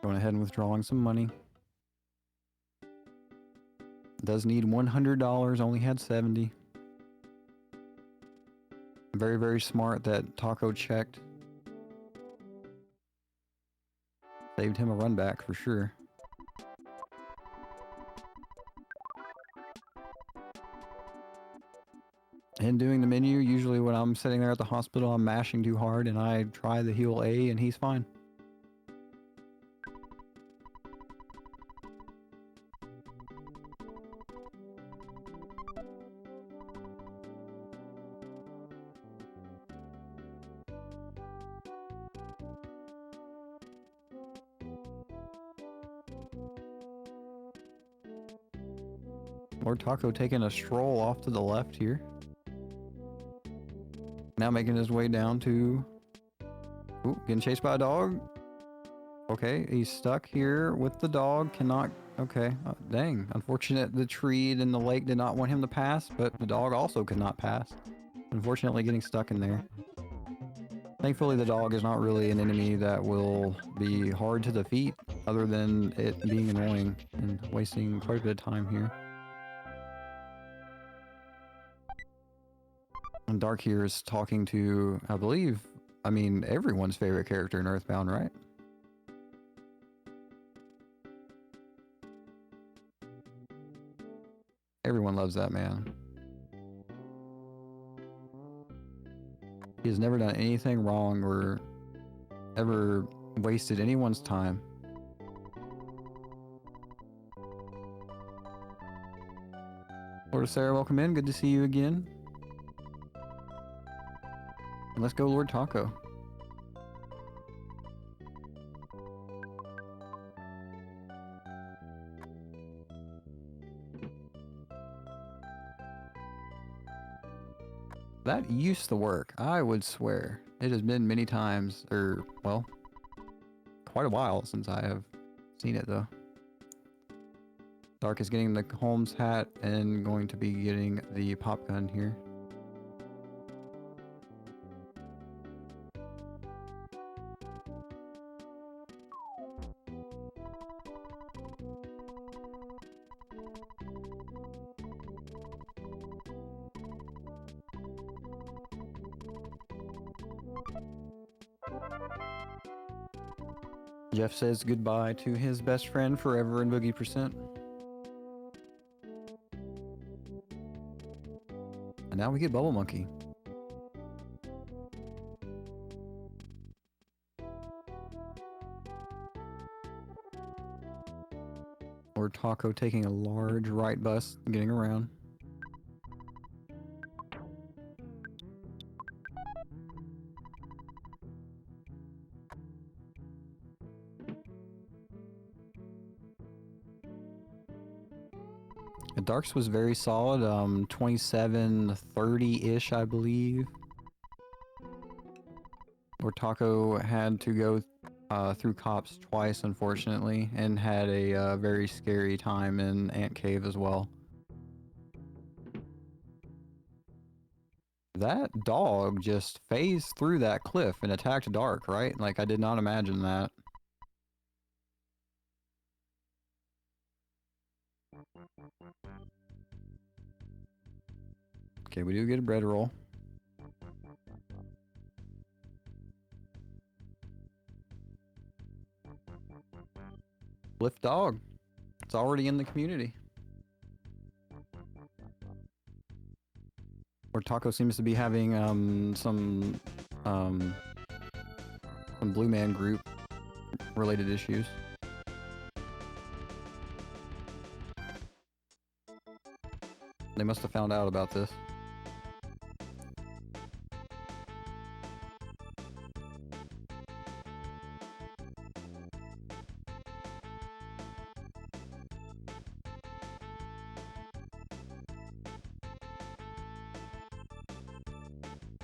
Going ahead and withdrawing some money. Does need $100, only had 70. Very, very smart that Taco checked. Saved him a run back for sure. And doing the menu, usually when I'm sitting there at the hospital, I'm mashing too hard and I try the heal A and he's fine. LordTaco taking a stroll off to the left here. Now making his way down to... Ooh, getting chased by a dog. Okay, he's stuck here with the dog. Cannot... Okay, dang. Unfortunate the tree and the lake did not want him to pass, but the dog also could not pass. Unfortunately getting stuck in there. Thankfully the dog is not really an enemy that will be hard to defeat, other than it being annoying and wasting quite a bit of time here. And Dark here is talking to, I believe, I mean, everyone's favorite character in Earthbound, right? Everyone loves that man. He has never done anything wrong or ever wasted anyone's time. Lord Sarah, welcome in. Good to see you again. And let's go LordTaco. That used to work, I would swear. It has been many times, or, well, quite a while since I have seen it, though. Dark is getting the Holmes hat and going to be getting the pop gun here. Jeff says goodbye to his best friend forever in Boogey %. And now we get Bubble Monkey. LordTaco taking a large right bus, getting around. Darks was very solid, 27-30-ish, I believe. LordTaco had to go through cops twice, unfortunately, and had a very scary time in Ant Cave as well. That dog just phased through that cliff and attacked Dark, right? Like, I did not imagine that. Okay, we do get a bread roll. Lift dog. It's already in the community. LordTaco seems to be having some Blue Man Group related issues. They must have found out about this.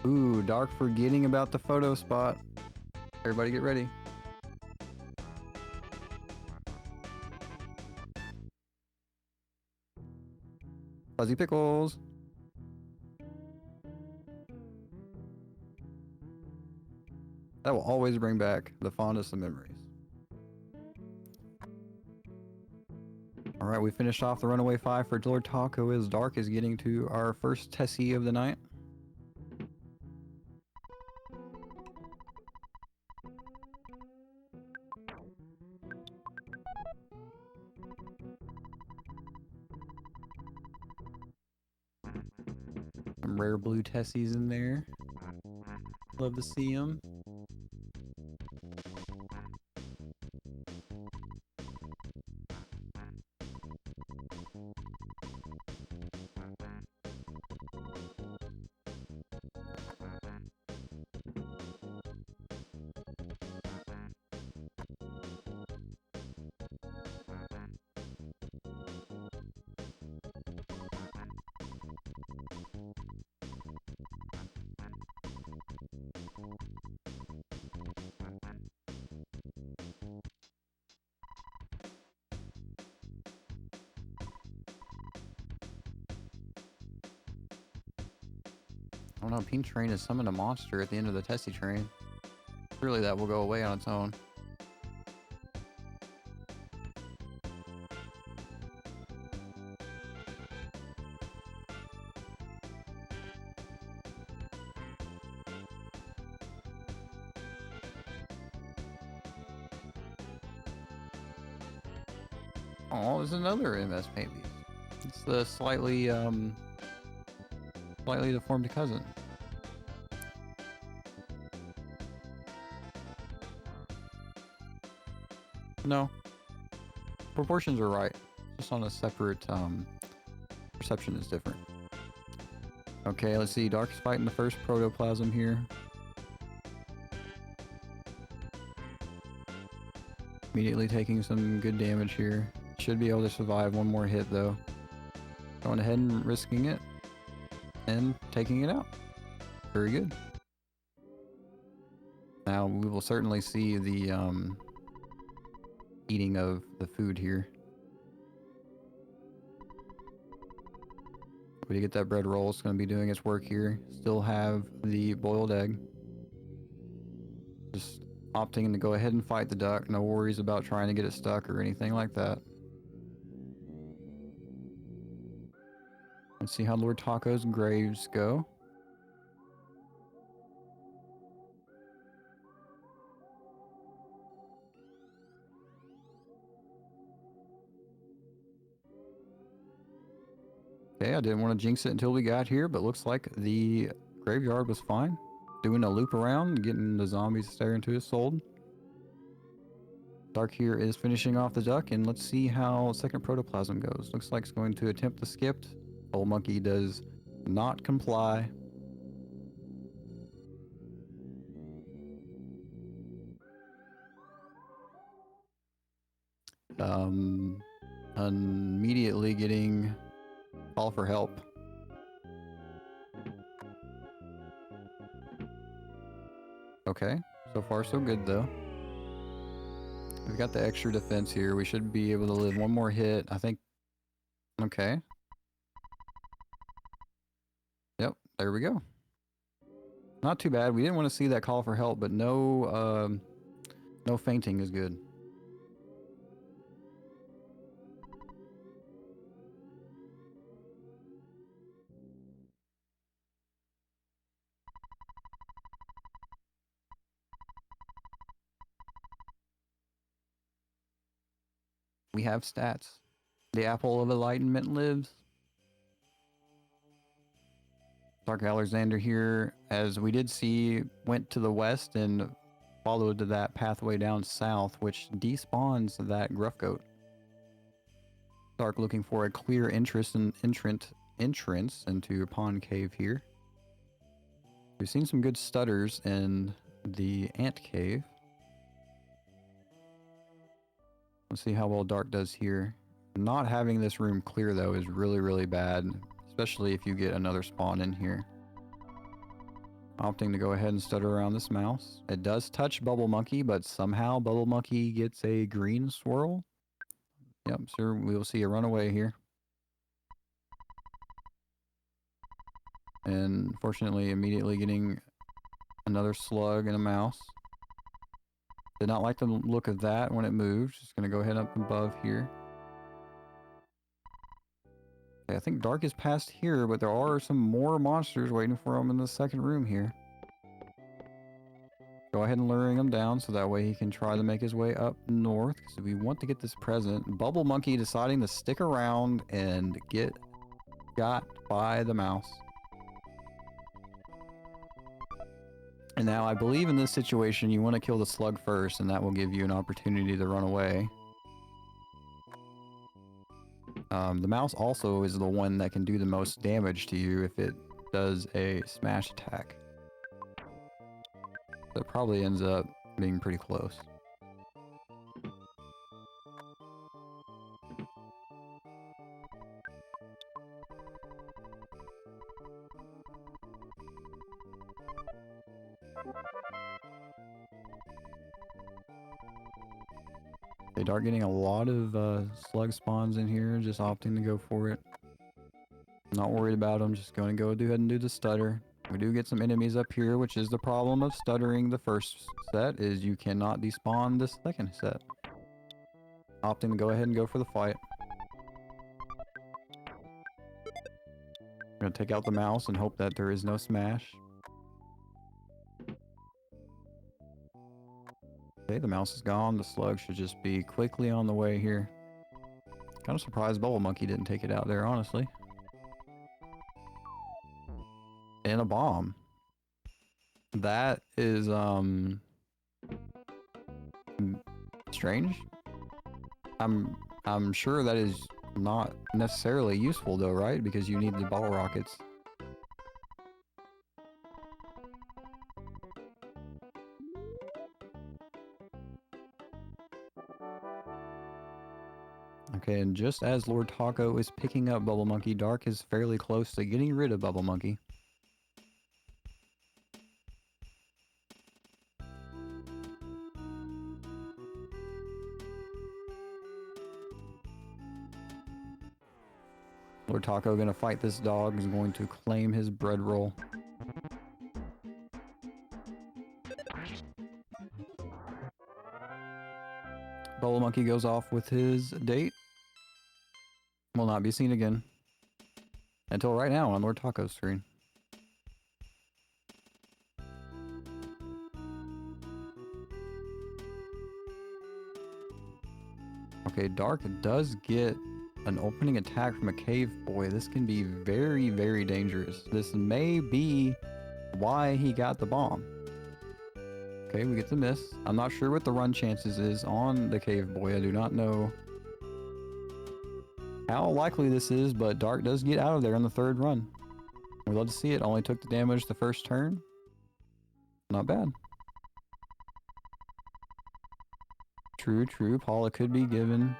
Ooh, Dark forgetting about the photo spot. Everybody get ready. Fuzzy Pickles. That will always bring back the fondest of memories. Alright, we finished off the runaway 5 for LordTaco as Dark is getting to our first Tessie of the night. Some rare blue Tessies in there. Love to see them. Oh no, Pink Train has summoned a monster at the end of the Tessie train. Surely that will go away on its own. Oh, there's another MS Paint Beast. It's the slightly deformed cousin. No. Proportions are right. Just on a separate, perception is different. Okay, let's see. Dark's fighting the first protoplasm here. Immediately taking some good damage here. Should be able to survive one more hit though. Going ahead and risking it. And taking it out. Very good. Now we will certainly see the eating of the food here. Way to get that bread roll. It's going to be doing its work here. Still have the boiled egg. Just opting to go ahead and fight the duck. No worries about trying to get it stuck or anything like that. Let's see how LordTaco's graves go. Okay, I didn't want to jinx it until we got here, but looks like the graveyard was fine. Doing a loop around, getting the zombies to stare into his soul. Dark here is finishing off the duck, and let's see how second protoplasm goes. Looks like it's going to attempt the skip. Old monkey does not comply. Immediately getting call for help. Okay, so far so good though. We've got the extra defense here. We should be able to live one more hit, I think. Okay. Yep, there we go. Not too bad. We didn't want to see that call for help, but no fainting is good. We have stats. The apple of enlightenment lives. Darkalexandr here, as we did see, went to the west and followed that pathway down south, which despawns that gruff goat. Dark looking for a clear entrance into Pond Cave here. We've seen some good stutters in the Ant Cave. Let's see how well Dark does here. Not having this room clear though is really bad, especially if you get another spawn in here. Opting to go ahead and stutter around this mouse. It does touch Bubble Monkey, but somehow Bubble Monkey gets a green swirl. Yep, so we will see a runaway here. And fortunately, immediately getting another slug and a mouse. Did not like the look of that when it moved. Just going to go ahead up above here. Okay, I think Dark is past here, but there are some more monsters waiting for him in the second room here. Go ahead and luring him down so that way he can try to make his way up north, because we want to get this present. Bubble Monkey deciding to stick around and get got by the mouse. And now I believe in this situation you want to kill the slug first, and that will give you an opportunity to run away. The mouse also is the one that can do the most damage to you if it does a smash attack. So it probably ends up being pretty close. They are getting a lot of slug spawns in here, just opting to go for it. Not worried about them, just going to go ahead and do the stutter. We do get some enemies up here, which is the problem of stuttering the first set, is you cannot despawn the second set. Opting to go ahead and go for the fight. I'm going to take out the mouse and hope that there is no smash. Okay, the mouse is gone. The slug should just be quickly on the way here. Kind of surprised Bubble Monkey didn't take it out there, honestly. And a bomb. That is, strange. I'm sure that is not necessarily useful though, right? Because you need the bottle rockets. Okay, and just as LordTaco is picking up Bubble Monkey, Dark is fairly close to getting rid of Bubble Monkey. LordTaco gonna fight this dog, is going to claim his bread roll. Bubble Monkey goes off with his date. Will not be seen again. Until right now on LordTaco's screen. Okay, Dark does get an opening attack from a cave boy. This can be very, very dangerous. This may be why he got the bomb. Okay, we get the miss. I'm not sure what the run chances is on the cave boy. I do not know how likely this is, but Dark does get out of there on the third run. We'd love to see it. Only took the damage the first turn. Not bad. True, true. Paula could be given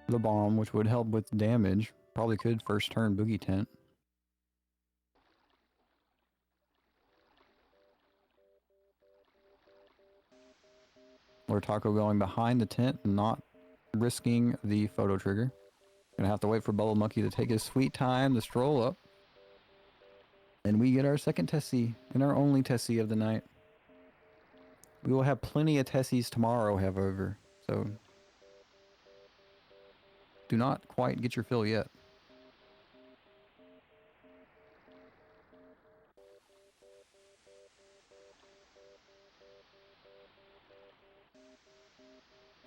the bomb, which would help with damage. Probably could first turn Boogey Tent. LordTaco going behind the tent and not risking the photo trigger. Gonna have to wait for Bubble Monkey to take his sweet time to stroll up. And we get our second Tessie and our only Tessie of the night. We will have plenty of Tessies tomorrow, however, so do not quite get your fill yet.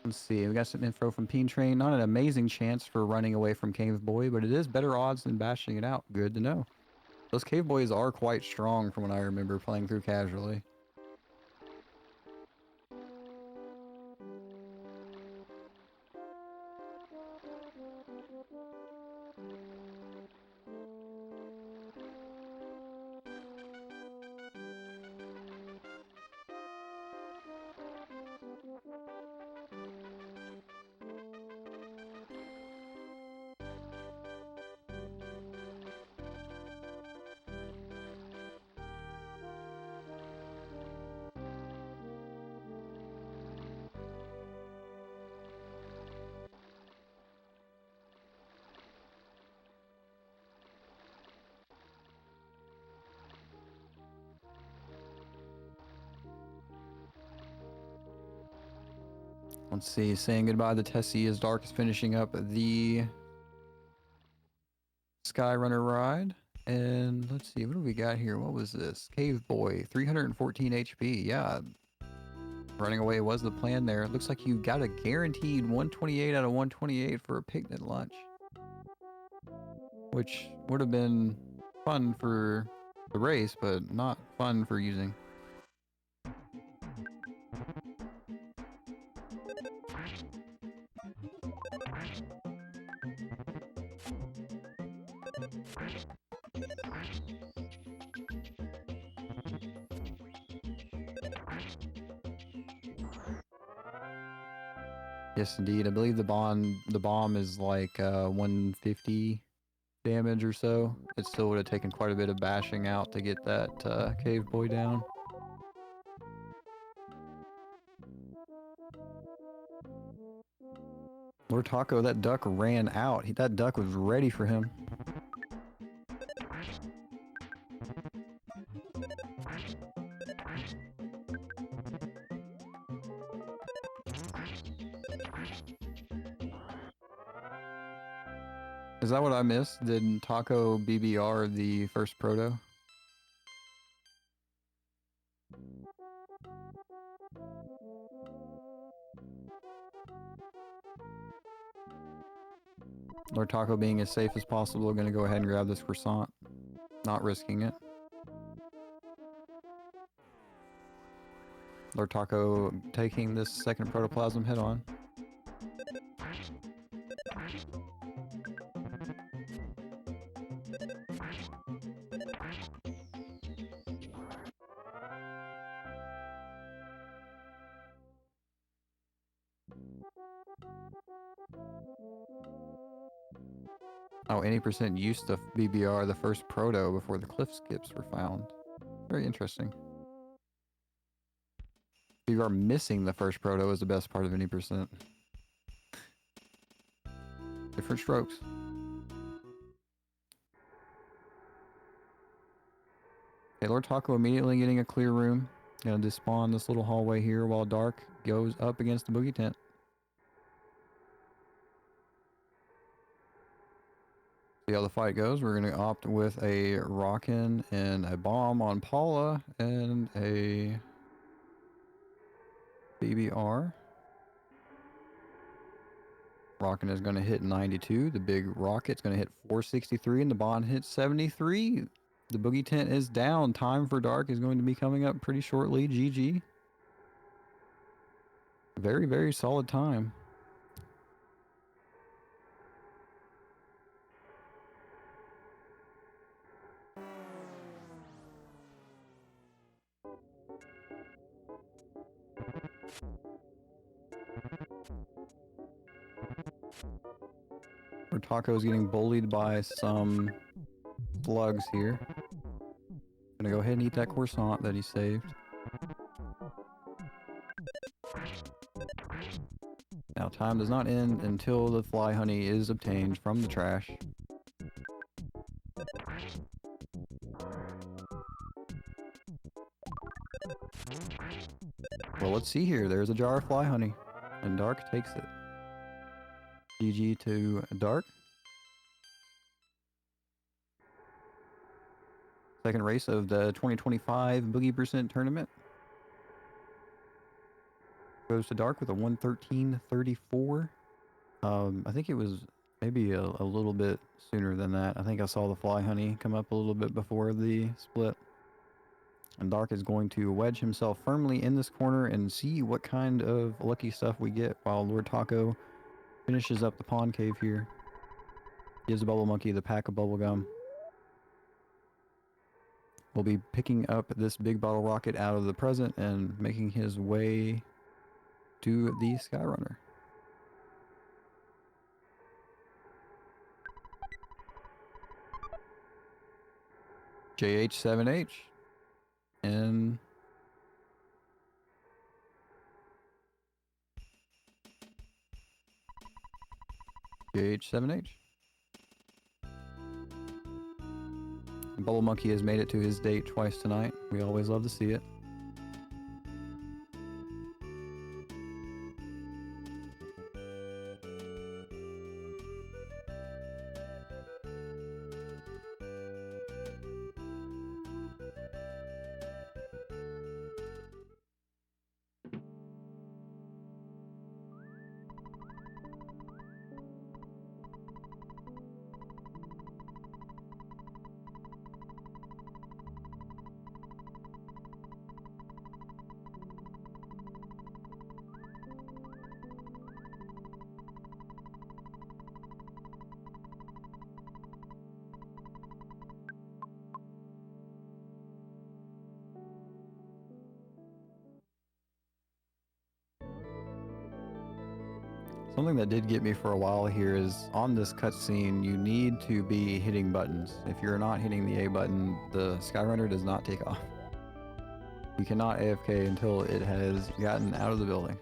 Let's see, we got some info from Peen Train. Not an amazing chance for running away from Cave Boy, but it is better odds than bashing it out. Good to know. Those Cave Boys are quite strong from what I remember playing through casually. Let's see, saying goodbye to Tessie as Dark is finishing up the Skyrunner ride. And let's see, what do we got here? What was this? Cave Boy, 314 HP. Yeah, running away was the plan there. Looks like you got a guaranteed 128 out of 128 for a picnic lunch, which would have been fun for the race, but not fun for using. Yes, indeed. I believe the bomb is like 150 damage or so. It still would have taken quite a bit of bashing out to get that cave boy down. LordTaco, that duck ran out. That duck was ready for him. Is that what I missed? Did Taco BBR the first proto? LordTaco, being as safe as possible, gonna go ahead and grab this croissant. Not risking it. LordTaco taking this second protoplasm head on. Oh, any percent used to BBR the first proto before the cliff skips were found. Very interesting. BBR missing the first proto is the best part of any percent. Different strokes. Okay, LordTaco immediately getting a clear room. Gonna despawn this little hallway here while Dark goes up against the Boogey tent. See how the fight goes. We're gonna opt with a Rockin' and a bomb on Paula and a BBR. Rockin' is gonna hit 92. The big rocket's gonna hit 463 and the bomb hits 73. The Boogey tent is down. Time for Dark is going to be coming up pretty shortly. GG. Very, very solid time. LordTaco is getting bullied by some slugs here. Gonna go ahead and eat that croissant that he saved. Now, time does not end until the fly honey is obtained from the trash. Well, let's see here. There's a jar of fly honey, and Dark takes it. GG to Dark. Second race of the 2025 Boogie Percent tournament. Goes to Dark with a 113.34. I think it was maybe a little bit sooner than that. I think I saw the fly honey come up a little bit before the split. And Dark is going to wedge himself firmly in this corner and see what kind of lucky stuff we get while LordTaco finishes up the pond cave here. Gives the Bubble Monkey the pack of bubble gum. Will be picking up this big bottle rocket out of the present and making his way to the Skyrunner. JH7H and JH7H. Bubble Monkey has made it to his date twice tonight. We always love to see it. Something that did get me for a while here is on this cutscene, you need to be hitting buttons. If you're not hitting the A button, the Skyrunner does not take off. You cannot AFK until it has gotten out of the building.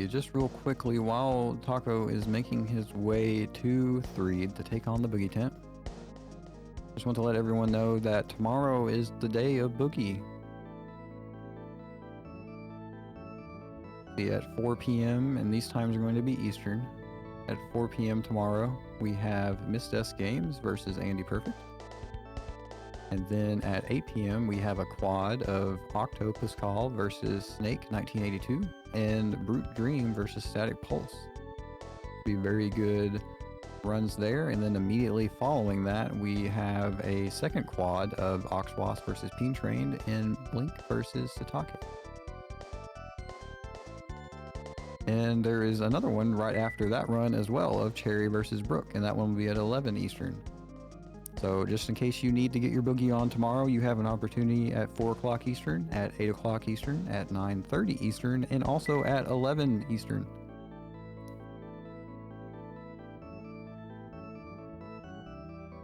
Just real quickly, while Taco is making his way to 3 to take on the Boogey tent, just want to let everyone know that tomorrow is the day of Boogey. At 4 p.m. and these times are going to be Eastern. At 4 p.m. tomorrow, we have Miss S Games versus Andy Perfect. And then at 8 p.m. we have a quad of Octopus Call versus Snake 1982 and Brute Dream versus Static Pulse. Be very good runs there. And then immediately following that, we have a second quad of Oxwasp versus Peen Trained and Blink versus Satake. And there is another one right after that run as well of Cherry versus Brook, and that one will be at 11 Eastern. So just in case you need to get your Boogey on tomorrow, you have an opportunity at 4 o'clock Eastern, at 8 o'clock Eastern, at 9:30 Eastern, and also at 11 Eastern.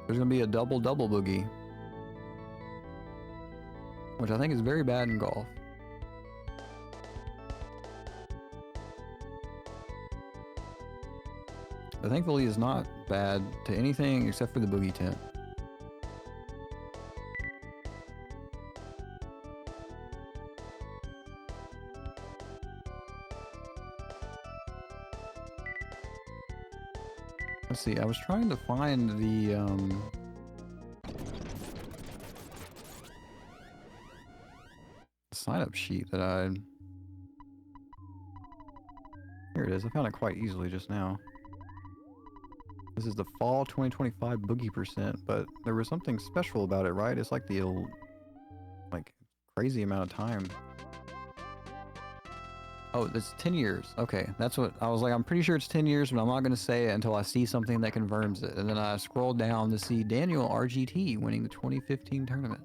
There's going to be a double-double Boogey, which I think is very bad in golf. But thankfully it's not bad to anything except for the Boogey tent. Let's see, I was trying to find the sign-up sheet that I... Here it is, I found it quite easily just now. This is the fall 2025 Boogey percent, but there was something special about it, right? It's like the, like, crazy amount of time. Oh, it's 10 years. Okay, that's what I was like. I'm pretty sure it's 10 years, but I'm not going to say it until I see something that confirms it. And then I scrolled down to see Daniel RGT winning the 2015 tournament.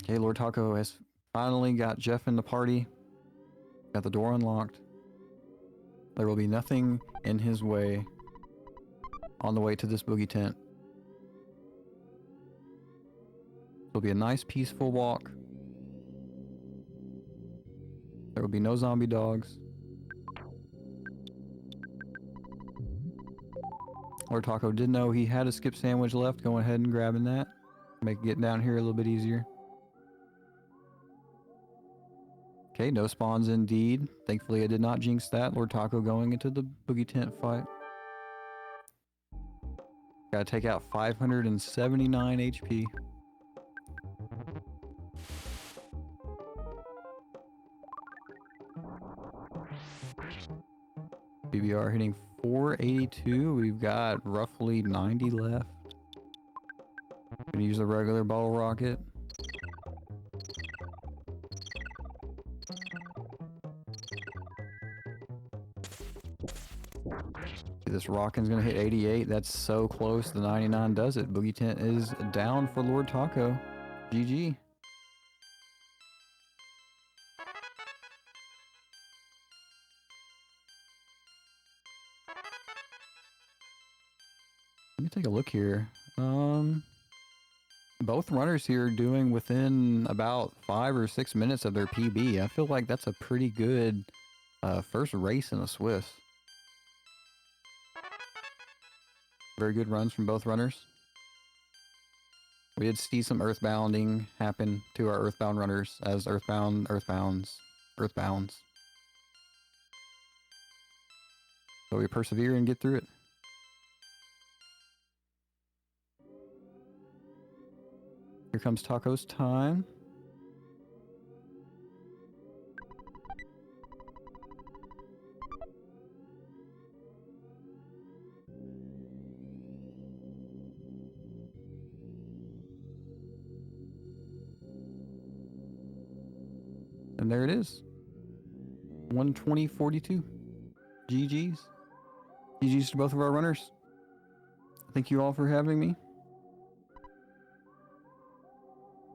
Okay, LordTaco has finally got Jeff in the party. Got the door unlocked. There will be nothing in his way on the way to this Boogey tent. It'll be a nice peaceful walk. There will be no zombie dogs. LordTaco did know he had a skip sandwich left. Going ahead and grabbing that. Make getting down here a little bit easier. Okay, no spawns indeed. Thankfully I did not jinx that. LordTaco going into the Boogey tent fight. Gotta take out 579 HP. BBR hitting 482. We've got roughly 90 left. Gonna use the regular bottle rocket. This Rockin's gonna hit 88. That's so close. The 99 does it. Boogey tent is down for LordTaco. GG. Let me take a look here. Both runners here doing within about 5 or 6 minutes of their PB. I feel like that's a pretty good first race in the Swiss. Very good runs from both runners. We did see some earthbounding happen to our earthbound runners as earthbounds. So we persevere and get through it. Here comes Taco's time. And there it is. 120.42. GG's. GG's to both of our runners. Thank you all for having me.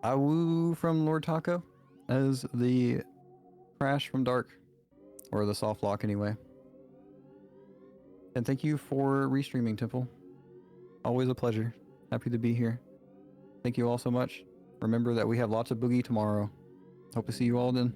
Awoo from LordTaco as the crash from dark. Or the soft lock anyway. And thank you for restreaming, Temple. Always a pleasure. Happy to be here. Thank you all so much. Remember that we have lots of Boogey tomorrow. Hope to see you all then.